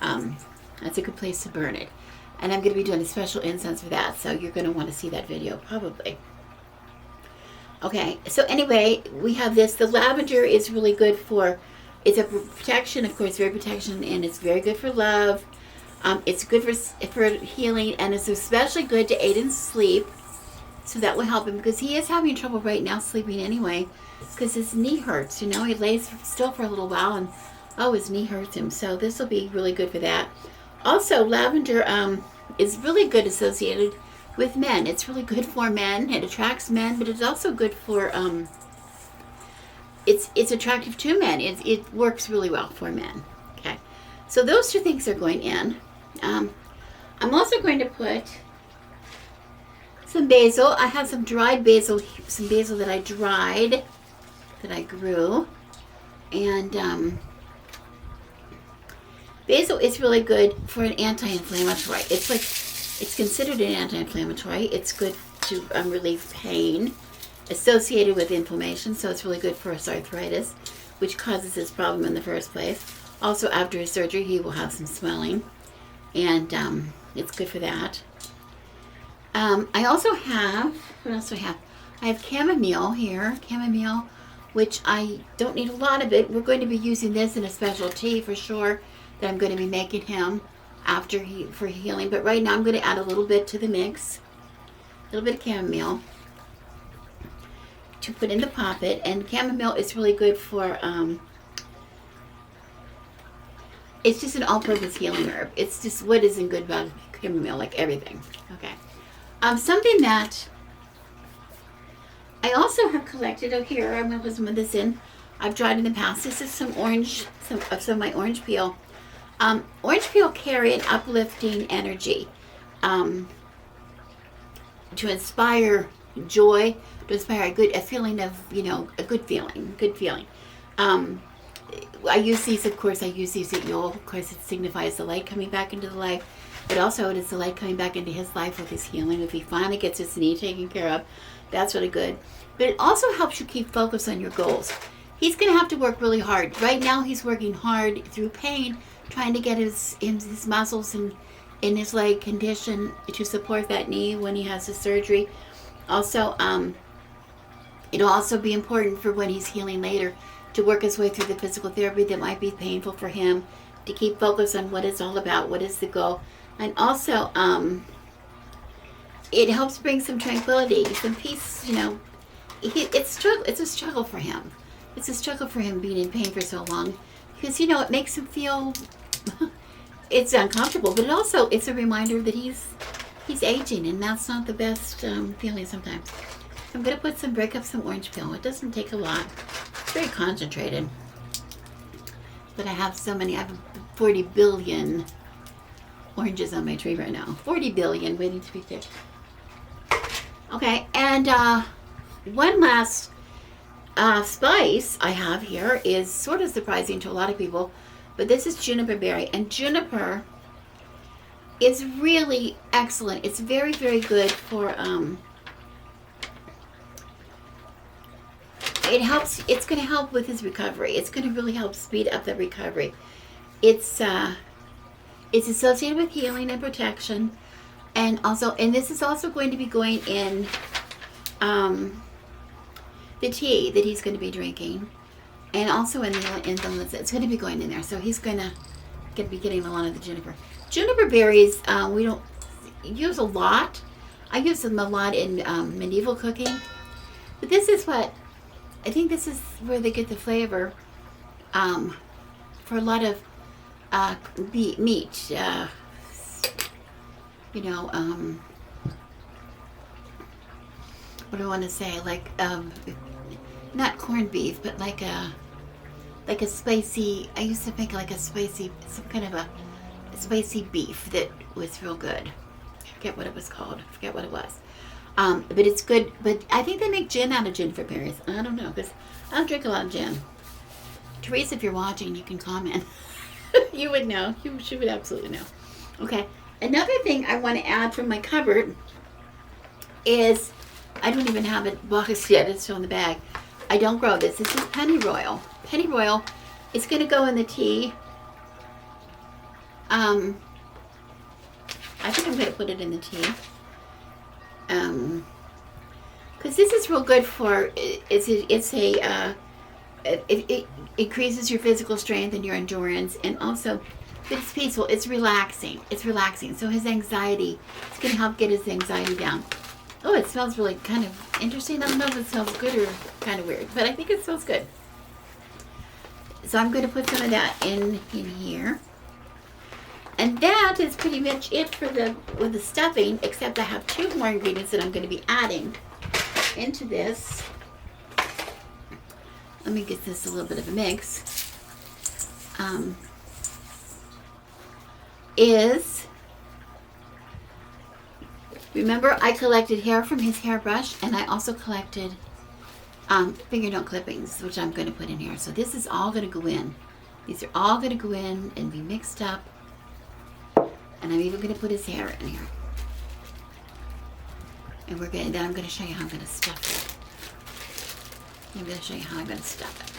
that's a good place to burn it. And I'm going to be doing a special incense for that, so you're going to want to see that video probably. Okay, so anyway, we have this. The lavender is really good for, it's a protection, of course, very protection, and it's very good for love. It's good for healing, and it's especially good to aid in sleep. So that will help him, because he is having trouble right now sleeping anyway, because his knee hurts. He lays still for a little while, and his knee hurts him. So this will be really good for that. Also, lavender is really good associated with men. It's really good for men. It attracts men, but it's also good for it's attractive to men. It works really well for men. Okay, so those two things are going in. I'm also going to put some basil. I have some dried basil, some basil that I dried, that I grew, and basil is really good for an anti-inflammatory. It's considered an anti-inflammatory. It's good to relieve pain associated with inflammation, so it's really good for arthritis, which causes this problem in the first place. Also, after his surgery, he will have some swelling, and it's good for that. I also have, what else do I have? I have chamomile here, which I don't need a lot of it. We're going to be using this in a special tea for sure that I'm going to be making him for healing. But right now I'm going to add a little bit to the mix, a little bit of chamomile to put in the poppet. And chamomile is really good for, it's just an all-purpose healing herb. It's just what isn't good about chamomile, like everything. Okay. Something that I also have collected here, I'm going to put some of this in. I've tried in the past. This is some of my orange peel. Orange peel carry an uplifting energy to inspire joy, to inspire a feeling of, a good feeling. I use these, of course, at Yule. Of course, it signifies the light coming back into the life, but also it is the light coming back into his life with his healing. If he finally gets his knee taken care of, that's really good. But it also helps you keep focus on your goals. He's going to have to work really hard. Right now, he's working hard through pain, trying to get his muscles in his leg condition to support that knee when he has the surgery. Also, it'll also be important for when he's healing later to work his way through the physical therapy that might be painful for him, to keep focus on what it's all about, what is the goal. And also, it helps bring some tranquility, some peace. It's a struggle for him. It's a struggle for him being in pain for so long, because it makes him feel it's uncomfortable, but also it's a reminder that he's aging, and that's not the best feeling sometimes. I'm going to break up some orange peel. It doesn't take a lot. It's very concentrated. But I have so many. I have 40 billion oranges on my tree right now. 40 billion waiting to be picked. Okay, and one last spice I have here is sort of surprising to a lot of people, but this is juniper berry, and juniper is really excellent. It's very, very good for it's going to help with his recovery. It's going to really help speed up the recovery. It's associated with healing and protection, and this is also going to be going in the tea that he's going to be drinking, and also in the it's going to be going in there. So he's going to gonna be getting a lot of the juniper. Juniper berries, we don't use a lot. I use them a lot in medieval cooking. But this is what, I think this is where they get the flavor for a lot of meat. You know, what do I want to say? Like, not corned beef, but like a spicy, I used to make like a spicy, some kind of a spicy beef that was real good. I forget what it was called. I forget what it was. But it's good. But I think they make gin out of juniper berries. I don't know, because I don't drink a lot of gin. Teresa, if you're watching, you can comment. You would know. She would absolutely know. Okay. Another thing I want to add from my cupboard is, I don't even have it boxed yet. It's still in the bag. I don't grow this. This is pennyroyal. Pennyroyal is going to go in the tea. I think I'm going to put it in the tea. Because this is real good for, it increases your physical strength and your endurance, and also it's peaceful. It's relaxing. It's relaxing. So his anxiety, it's going to help get his anxiety down. Oh, it smells really kind of interesting. I don't know if it smells good or kind of weird, but I think it smells good. So I'm going to put some of that in here. And that is pretty much it for with the stuffing, except I have 2 more ingredients that I'm going to be adding into this. Let me get this a little bit of a mix. Remember, I collected hair from his hairbrush, and I also collected fingernail clippings, which I'm going to put in here. So this is all going to go in. These are all going to go in and be mixed up. And I'm even going to put his hair in here. And then I'm going to show you how I'm going to stuff it. I'm going to show you how I'm going to stuff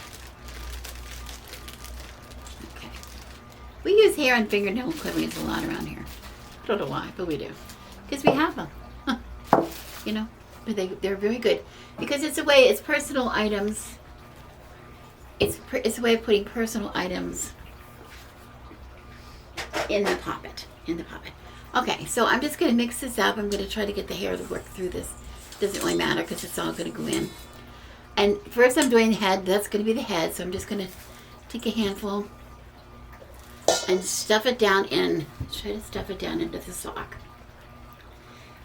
it. Okay. We use hair and fingernail clippings a lot around here. I don't know why, but we do. Because we have them. You know, but they're very good. Because it's a way, it's personal items. It's a way of putting personal items in the poppet. Okay, so I'm just going to mix this up. I'm going to try to get the hair to work through this. Doesn't really matter because it's all going to go in. And first I'm doing the head. That's going to be the head. So I'm just going to take a handful and stuff it down in. Try to stuff it down into the sock.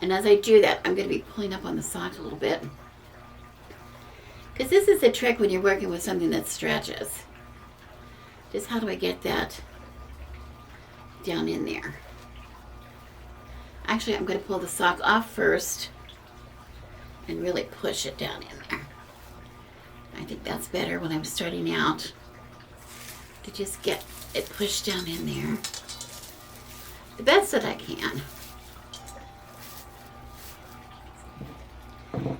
And as I do that, I'm going to be pulling up on the sock a little bit. Because this is the trick when you're working with something that stretches. Just how do I get that down in there? Actually, I'm going to pull the sock off first and really push it down in there. I think that's better when I'm starting out, to just get it pushed down in there the best that I can.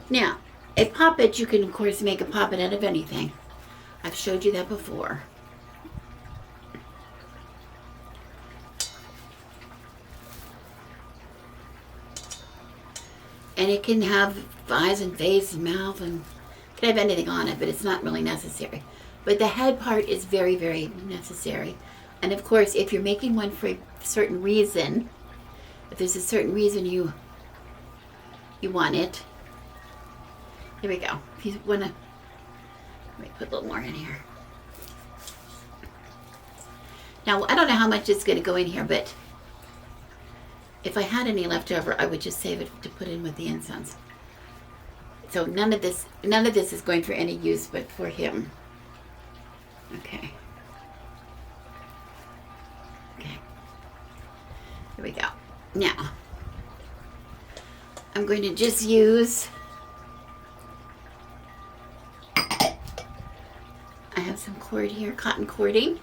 Now, a poppet, you can of course make a poppet out of anything. I've showed you that before. And it can have eyes and face and mouth and can have anything on it, but it's not really necessary. But the head part is very, very necessary. And of course, if you're making one for a certain reason, if there's a certain reason you want it, here we go. If you want to, let me put a little more in here. Now, I don't know how much is going to go in here, but if I had any left over, I would just save it to put in with the incense. So none of this is going for any use but for him. Okay. Okay. Here we go. Now, I'm going to just use, I have some cord here, cotton cording.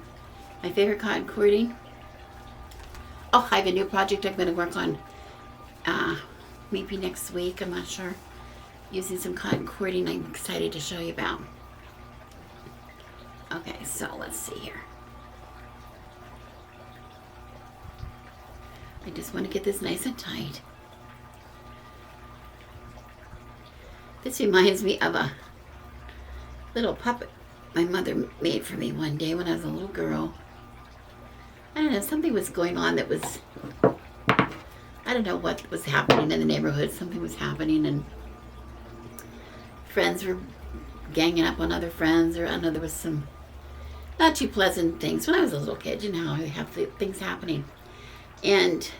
My favorite cotton cording. Oh, I have a new project I'm going to work on maybe next week. I'm not sure. Using some cotton cording I'm excited to show you about. Okay, so let's see here. I just want to get this nice and tight. This reminds me of a little puppet my mother made for me one day when I was a little girl. I don't know, something was going on that was, I don't know what was happening in the neighborhood. Something was happening, and friends were ganging up on other friends, or I don't know, there was some not too pleasant things. When I was a little kid, you know how you have things happening. And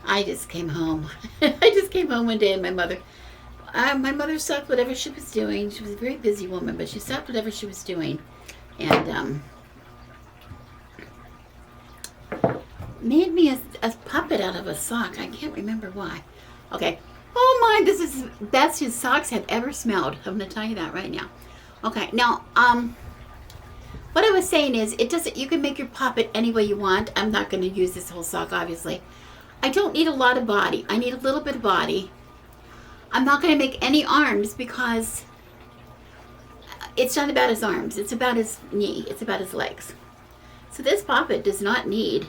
I just came home. I just came home one day, and my mother stopped whatever she was doing. She was a very busy woman, but she stopped whatever she was doing, and made me a puppet out of a sock. I can't remember why. Okay. Oh my, this is the best his socks have ever smelled. I'm going to tell you that right now. Okay. Now, what I was saying is, you can make your puppet any way you want. I'm not going to use this whole sock, obviously. I don't need a lot of body. I need a little bit of body. I'm not going to make any arms because it's not about his arms. It's about his knee. It's about his legs. So this puppet does not need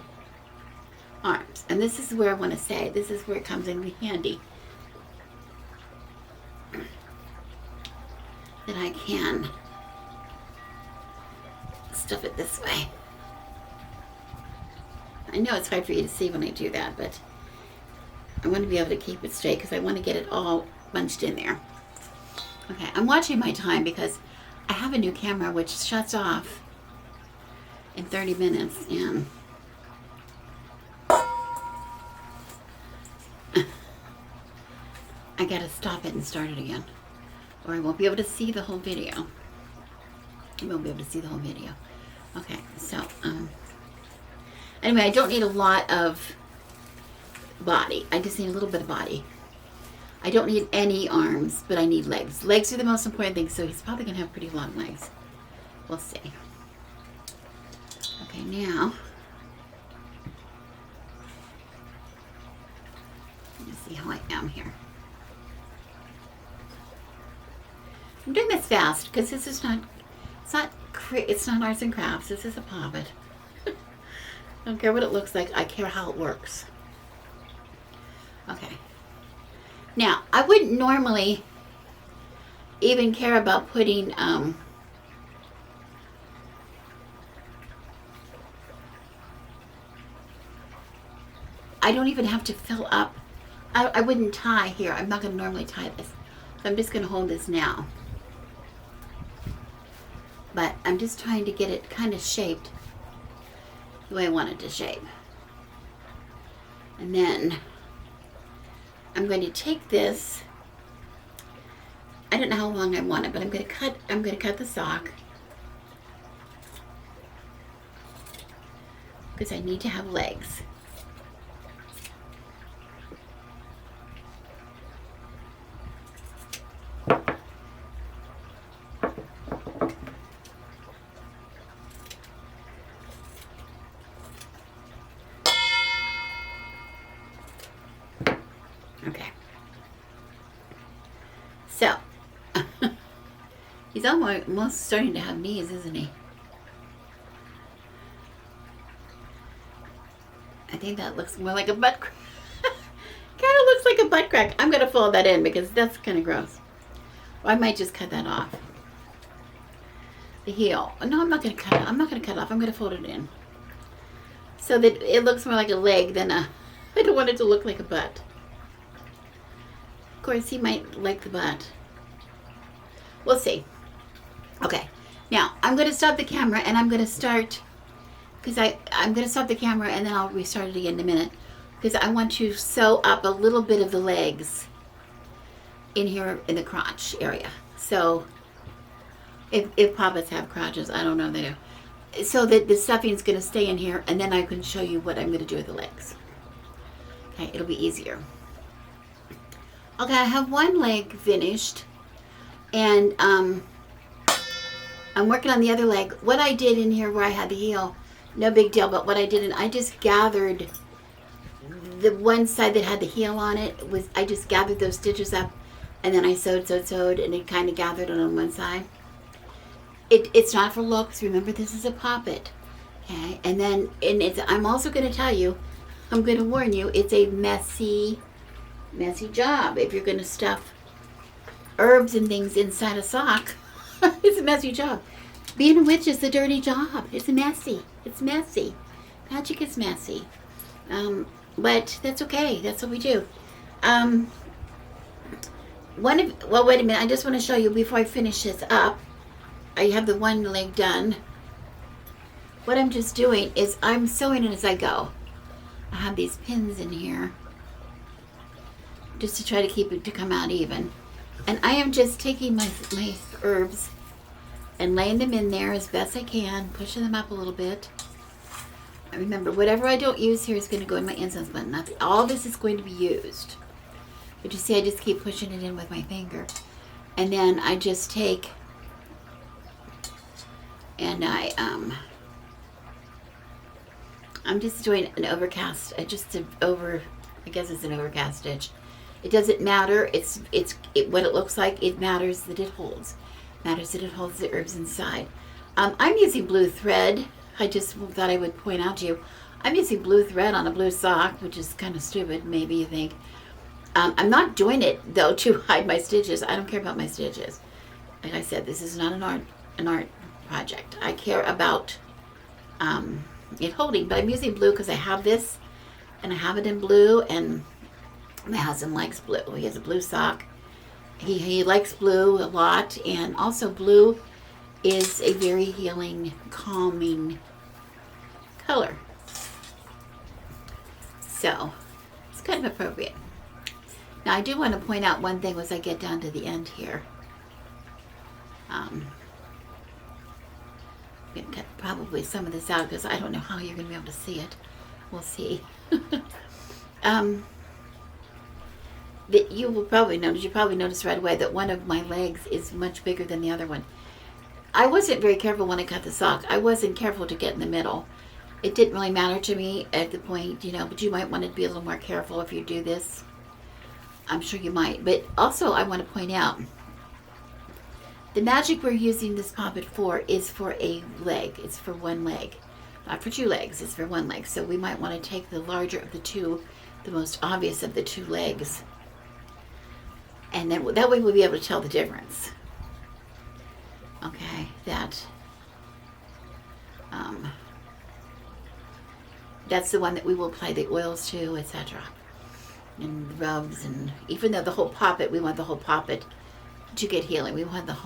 arms. And this is where I want to say, this is where it comes in handy. That I can stuff it this way. I know it's hard for you to see when I do that, but I want to be able to keep it straight because I want to get it all bunched in there. Okay, I'm watching my time because I have a new camera which shuts off in 30 minutes, and I gotta stop it and start it again, or I won't be able to see the whole video. I won't be able to see the whole video. Okay, so anyway, I don't need a lot of body. I just need a little bit of body. I don't need any arms, but I need legs. Legs are the most important thing, so he's probably gonna have pretty long legs. We'll see. Okay, now let me see how I am here. I'm doing this fast because this is not, it's not arts and crafts. This is a poppet. I don't care what it looks like. I care how it works. Okay. Now, I wouldn't normally even care about putting I don't even have to fill up. I wouldn't tie here. I'm not going to normally tie this. So I'm just going to hold this now. But I'm just trying to get it kind of shaped the way I want it to shape. And then I'm going to take this. I don't know how long I want it, but I'm going to cut the sock because I need to have legs. Okay. So, he's almost starting to have knees, isn't he? I think that looks more like a butt crack. Kind of looks like a butt crack. I'm going to fold that in because that's kind of gross. Or I might just cut that off. The heel. No, I'm not going to cut it. I'm not going to cut it off. I'm going to fold it in. So that it looks more like a leg than a... I don't want it to look like a butt. Of course, he might like the butt. We'll see. Okay. Now, I'm going to stop the camera and I'm going to start... Because I'm going to stop the camera and then I'll restart it again in a minute. Because I want to sew up a little bit of the legs in here in the crotch area. So, if poppets have crotches, I don't know if they do. So that the stuffing is going to stay in here, and then I can show you what I'm going to do with the legs. Okay, it'll be easier. Okay, I have one leg finished, and I'm working on the other leg. What I did in here where I had the heel, no big deal, but what I did, and I just gathered the one side that had the heel on it, I just gathered those stitches up, and then I sewed, and it kind of gathered it on one side. It's not for looks. Remember, this is a poppet. Okay, and then I'm also going to tell you, I'm going to warn you, it's a messy job. If you're going to stuff herbs and things inside a sock, it's a messy job. Being a witch is a dirty job. It's messy. It's messy. Magic is messy. But that's okay. That's what we do. Wait a minute. I just want to show you before I finish this up. I have the one leg done. What I'm just doing is I'm sewing it as I go. I have these pins in here just to try to keep it to come out even. And I am just taking my herbs and laying them in there as best I can, pushing them up a little bit. And remember, whatever I don't use here is going to go in my incense button. All this is going to be used. But you see, I just keep pushing it in with my finger. And then I just take and I'm just doing an overcast, I guess it's an overcast stitch. It doesn't matter. What it looks like. It matters that it holds. It matters that it holds the herbs inside. I'm using blue thread. I just thought I would point out to you. I'm using blue thread on a blue sock, which is kind of stupid, maybe you think. I'm not doing it though to hide my stitches. I don't care about my stitches. Like I said, this is not an art project. I care about it holding, but I'm using blue because I have this, and I have it in blue, and my husband likes blue. He has a blue sock. He likes blue a lot, and also blue is a very healing, calming color. So it's kind of appropriate. Now I do want to point out one thing as I get down to the end here. I'm going to cut probably some of this out because I don't know how you're going to be able to see it. We'll see. That you probably notice right away that one of my legs is much bigger than the other one. I wasn't very careful when I cut the sock. I wasn't careful to get in the middle. It didn't really matter to me at the point, but you might want to be a little more careful if you do this. I'm sure you might. But also I want to point out, the magic we're using this poppet for is for a leg. It's for one leg. Not for two legs, it's for one leg. So we might want to take the larger of the two, the most obvious of the two legs. And then that way we'll be able to tell the difference. Okay, that's the one that we will apply the oils to, etc. And rubs, and even though the whole poppet, we want the whole poppet to get healing. We want this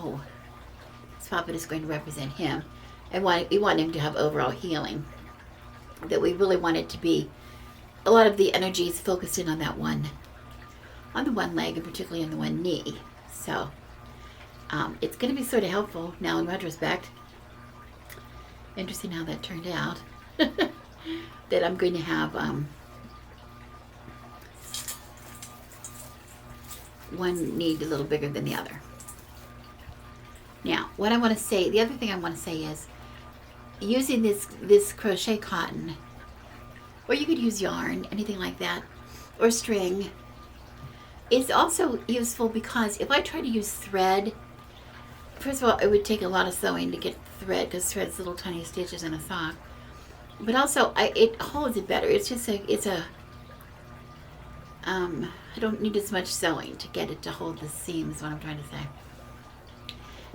poppet is going to represent him. And we want him to have overall healing. That we really want it to be, a lot of the energy is focused in on that one, on the one leg, and particularly on the one knee. So it's going to be sort of helpful now in retrospect. Interesting how that turned out. That I'm going to have one knee a little bigger than the other. Now, what I want to say, the other thing I want to say is, using this crochet cotton, or you could use yarn, anything like that, or string, is also useful because if I try to use thread, first of all, it would take a lot of sewing to get thread, because thread's little tiny stitches in a sock. But also, it holds it better. It's just I don't need as much sewing to get it to hold the seam, is what I'm trying to say.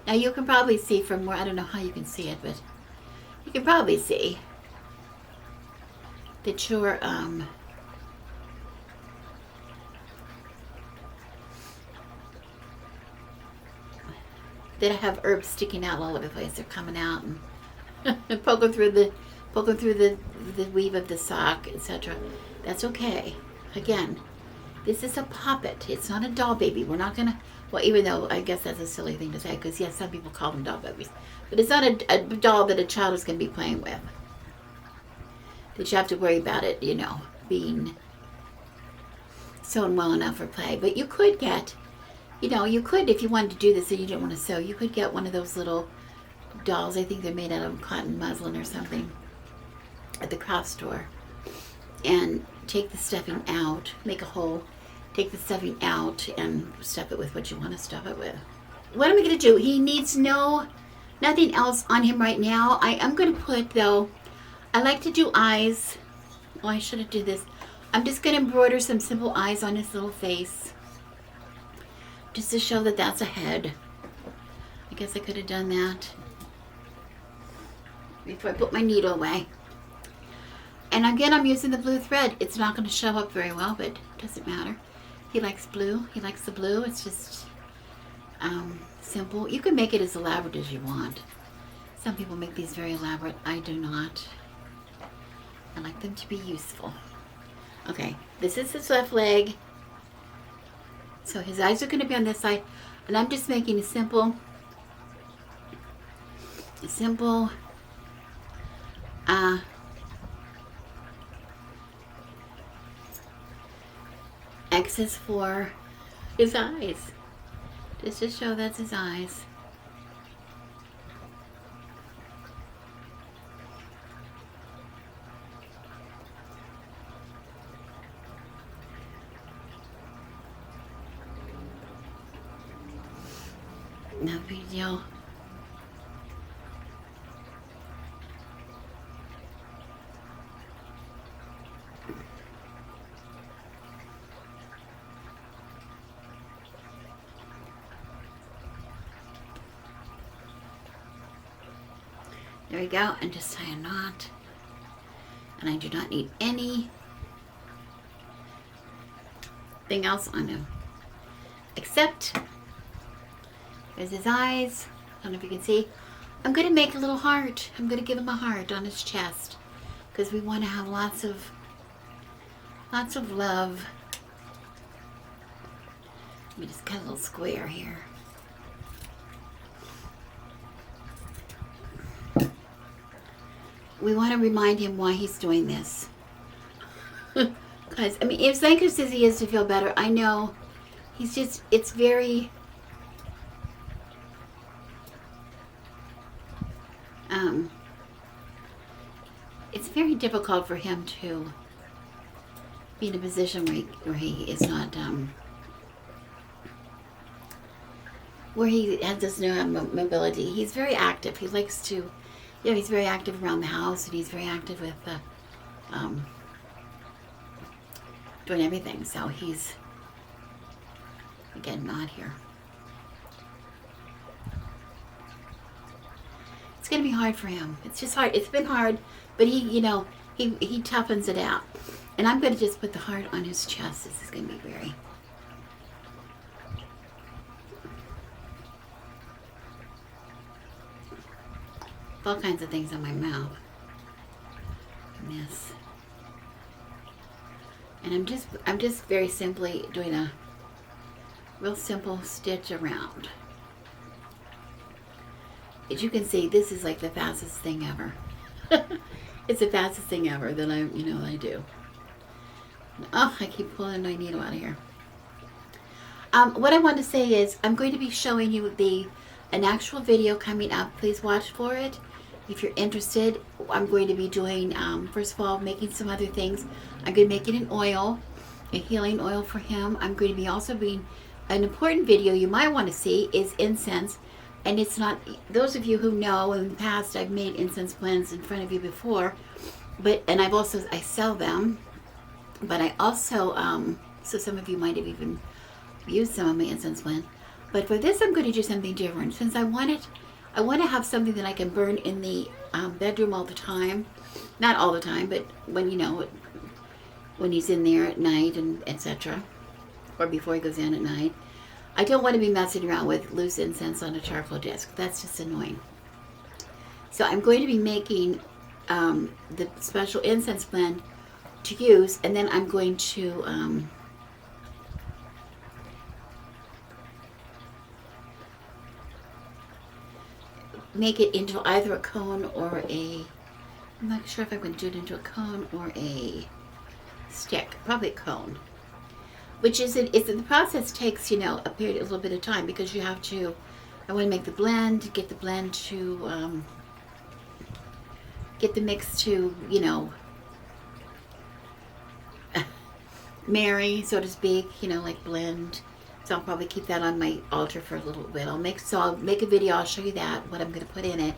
Now you can probably see from where, I don't know how you can see it, but you can probably see that your that I have herbs sticking out all over the place. They're coming out and poking through the weave of the sock, etc. That's okay. Again, this is a poppet. It's not a doll baby. We're not gonna, well, even though I guess that's a silly thing to say, because yes, some people call them doll babies, but it's not a doll that a child is gonna be playing with. That you have to worry about it, being sewn well enough for play. But you could get, you could, if you wanted to do this and you didn't want to sew, you could get one of those little dolls. I think they're made out of cotton muslin or something at the craft store, and take the stuffing out, make a hole, take the stuffing out and stuff it with what you want to stuff it with. What am I going to do? He needs nothing else on him right now. I am going to put, though, I like to do eyes. Oh, I should have did this. I'm just going to embroider some simple eyes on his little face, just to show that that's a head. I guess I could have done that before I put my needle away. And again, I'm using the blue thread. It's not going to show up very well, but it doesn't matter. He likes blue. He likes the blue. It's just simple. You can make it as elaborate as you want. Some people make these very elaborate. I do not. I like them to be useful. Okay, this is his left leg. So his eyes are going to be on this side. And I'm just making a simple X's for his eyes. Just to show that's his eyes. No big deal. There we go, and just tie a knot. And I do not need anything else on him. Except, there's his eyes. I don't know if you can see. I'm going to make a little heart. I'm going to give him a heart on his chest. Because we want to have lots of love. Let me just cut a little square here. We want to remind him why he's doing this. Because, I mean, as anxious as he is to feel better, I know he's just, it's very, it's very difficult for him to be in a position where he is not, where he doesn't have mobility. He's very active. He likes to, he's very active around the house, and he's very active with doing everything. So he's, again, not here. It's going to be hard for him. It's just hard. It's been hard, but he toughens it out. And I'm going to just put the heart on his chest. This is going to be very... all kinds of things on my mouth. And this. And I'm just very simply doing a real simple stitch around. As you can see, this is like the fastest thing ever. It's the fastest thing ever that I do. Oh, I keep pulling my needle out of here. What I want to say is I'm going to be showing you an actual video coming up. Please watch for it. If you're interested, I'm going to be doing, first of all, making some other things. I'm going to make it an oil, a healing oil for him. I'm going to be also being, an important video you might want to see is incense. And it's not, those of you who know, in the past I've made incense blends in front of you before, and I sell them, but I also, so some of you might have even used some of my incense blend. But for this, I'm going to do something different. Since I want to have something that I can burn in the bedroom all the time. Not all the time, but when when he's in there at night and etc. Or before he goes in at night. I don't want to be messing around with loose incense on a charcoal disc. That's just annoying. So I'm going to be making the special incense blend to use, and then I'm going to make it into either a cone or I'm not sure if I'm going to do it into a cone or a stick. Probably a cone. Which is, the process takes, a little bit of time, because you have to, I want to make the blend, get the blend to, get the mix to, marry, so to speak, like blend. So I'll probably keep that on my altar for a little bit. I'll make a video, I'll show you that, what I'm going to put in it.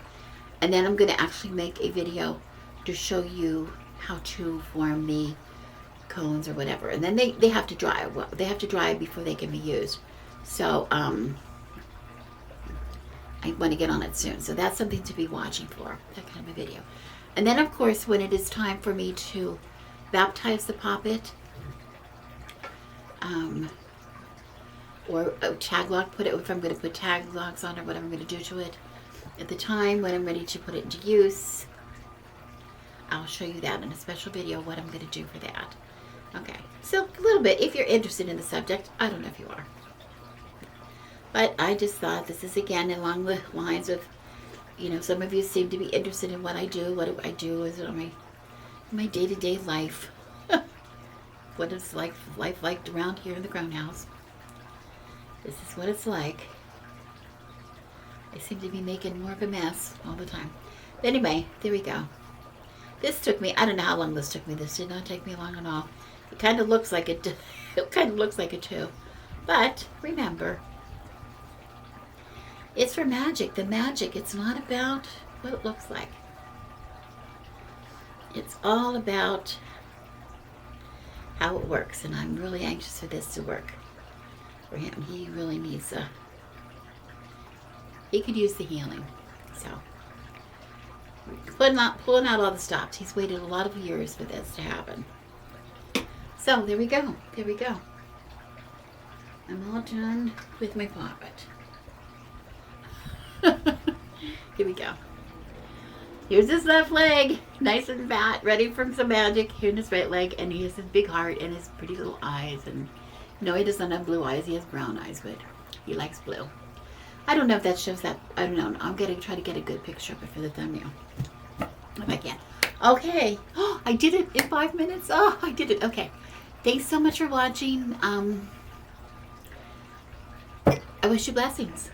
And then I'm going to actually make a video to show you how to form the cones or whatever. And then they have to dry. Well, they have to dry before they can be used. So I want to get on it soon. So that's something to be watching for, that kind of a video. And then, of course, when it is time for me to baptize the poppet, or tag lock, put it, if I'm going to put tag locks on or whatever I'm going to do to it, at the time when I'm ready to put it into use, I'll show you that in a special video, what I'm going to do for that. Okay, so a little bit, if you're interested in the subject, I don't know if you are. But I just thought this is, again, along the lines of, you know, some of you seem to be interested in what I do. What do I do? Is it on my day-to-day life? What is life like around here in the grown house? This is what it's like. I seem to be making more of a mess all the time. But anyway, there we go. This took me, I don't know how long this took me. This did not take me long at all. It kind of looks like it, it kind of looks like it too. But remember, it's for magic. The magic, it's not about what it looks like. It's all about how it works. And I'm really anxious for this to work for him. He really needs he could use the healing. So, pulling out all the stops. He's waited a lot of years for this to happen. So, there we go. There we go. I'm all done with my poppet. Here we go. Here's his left leg, nice and fat, ready for some magic. Here's his right leg, and he has his big heart and his pretty little eyes. And no, he doesn't have blue eyes. He has brown eyes, but he likes blue. I don't know if that shows that. I don't know. I'm gonna try to get a good picture of it for the thumbnail, if I can. Okay. Oh, I did it in 5 minutes. Oh, I did it. Okay. Thanks so much for watching. I wish you blessings.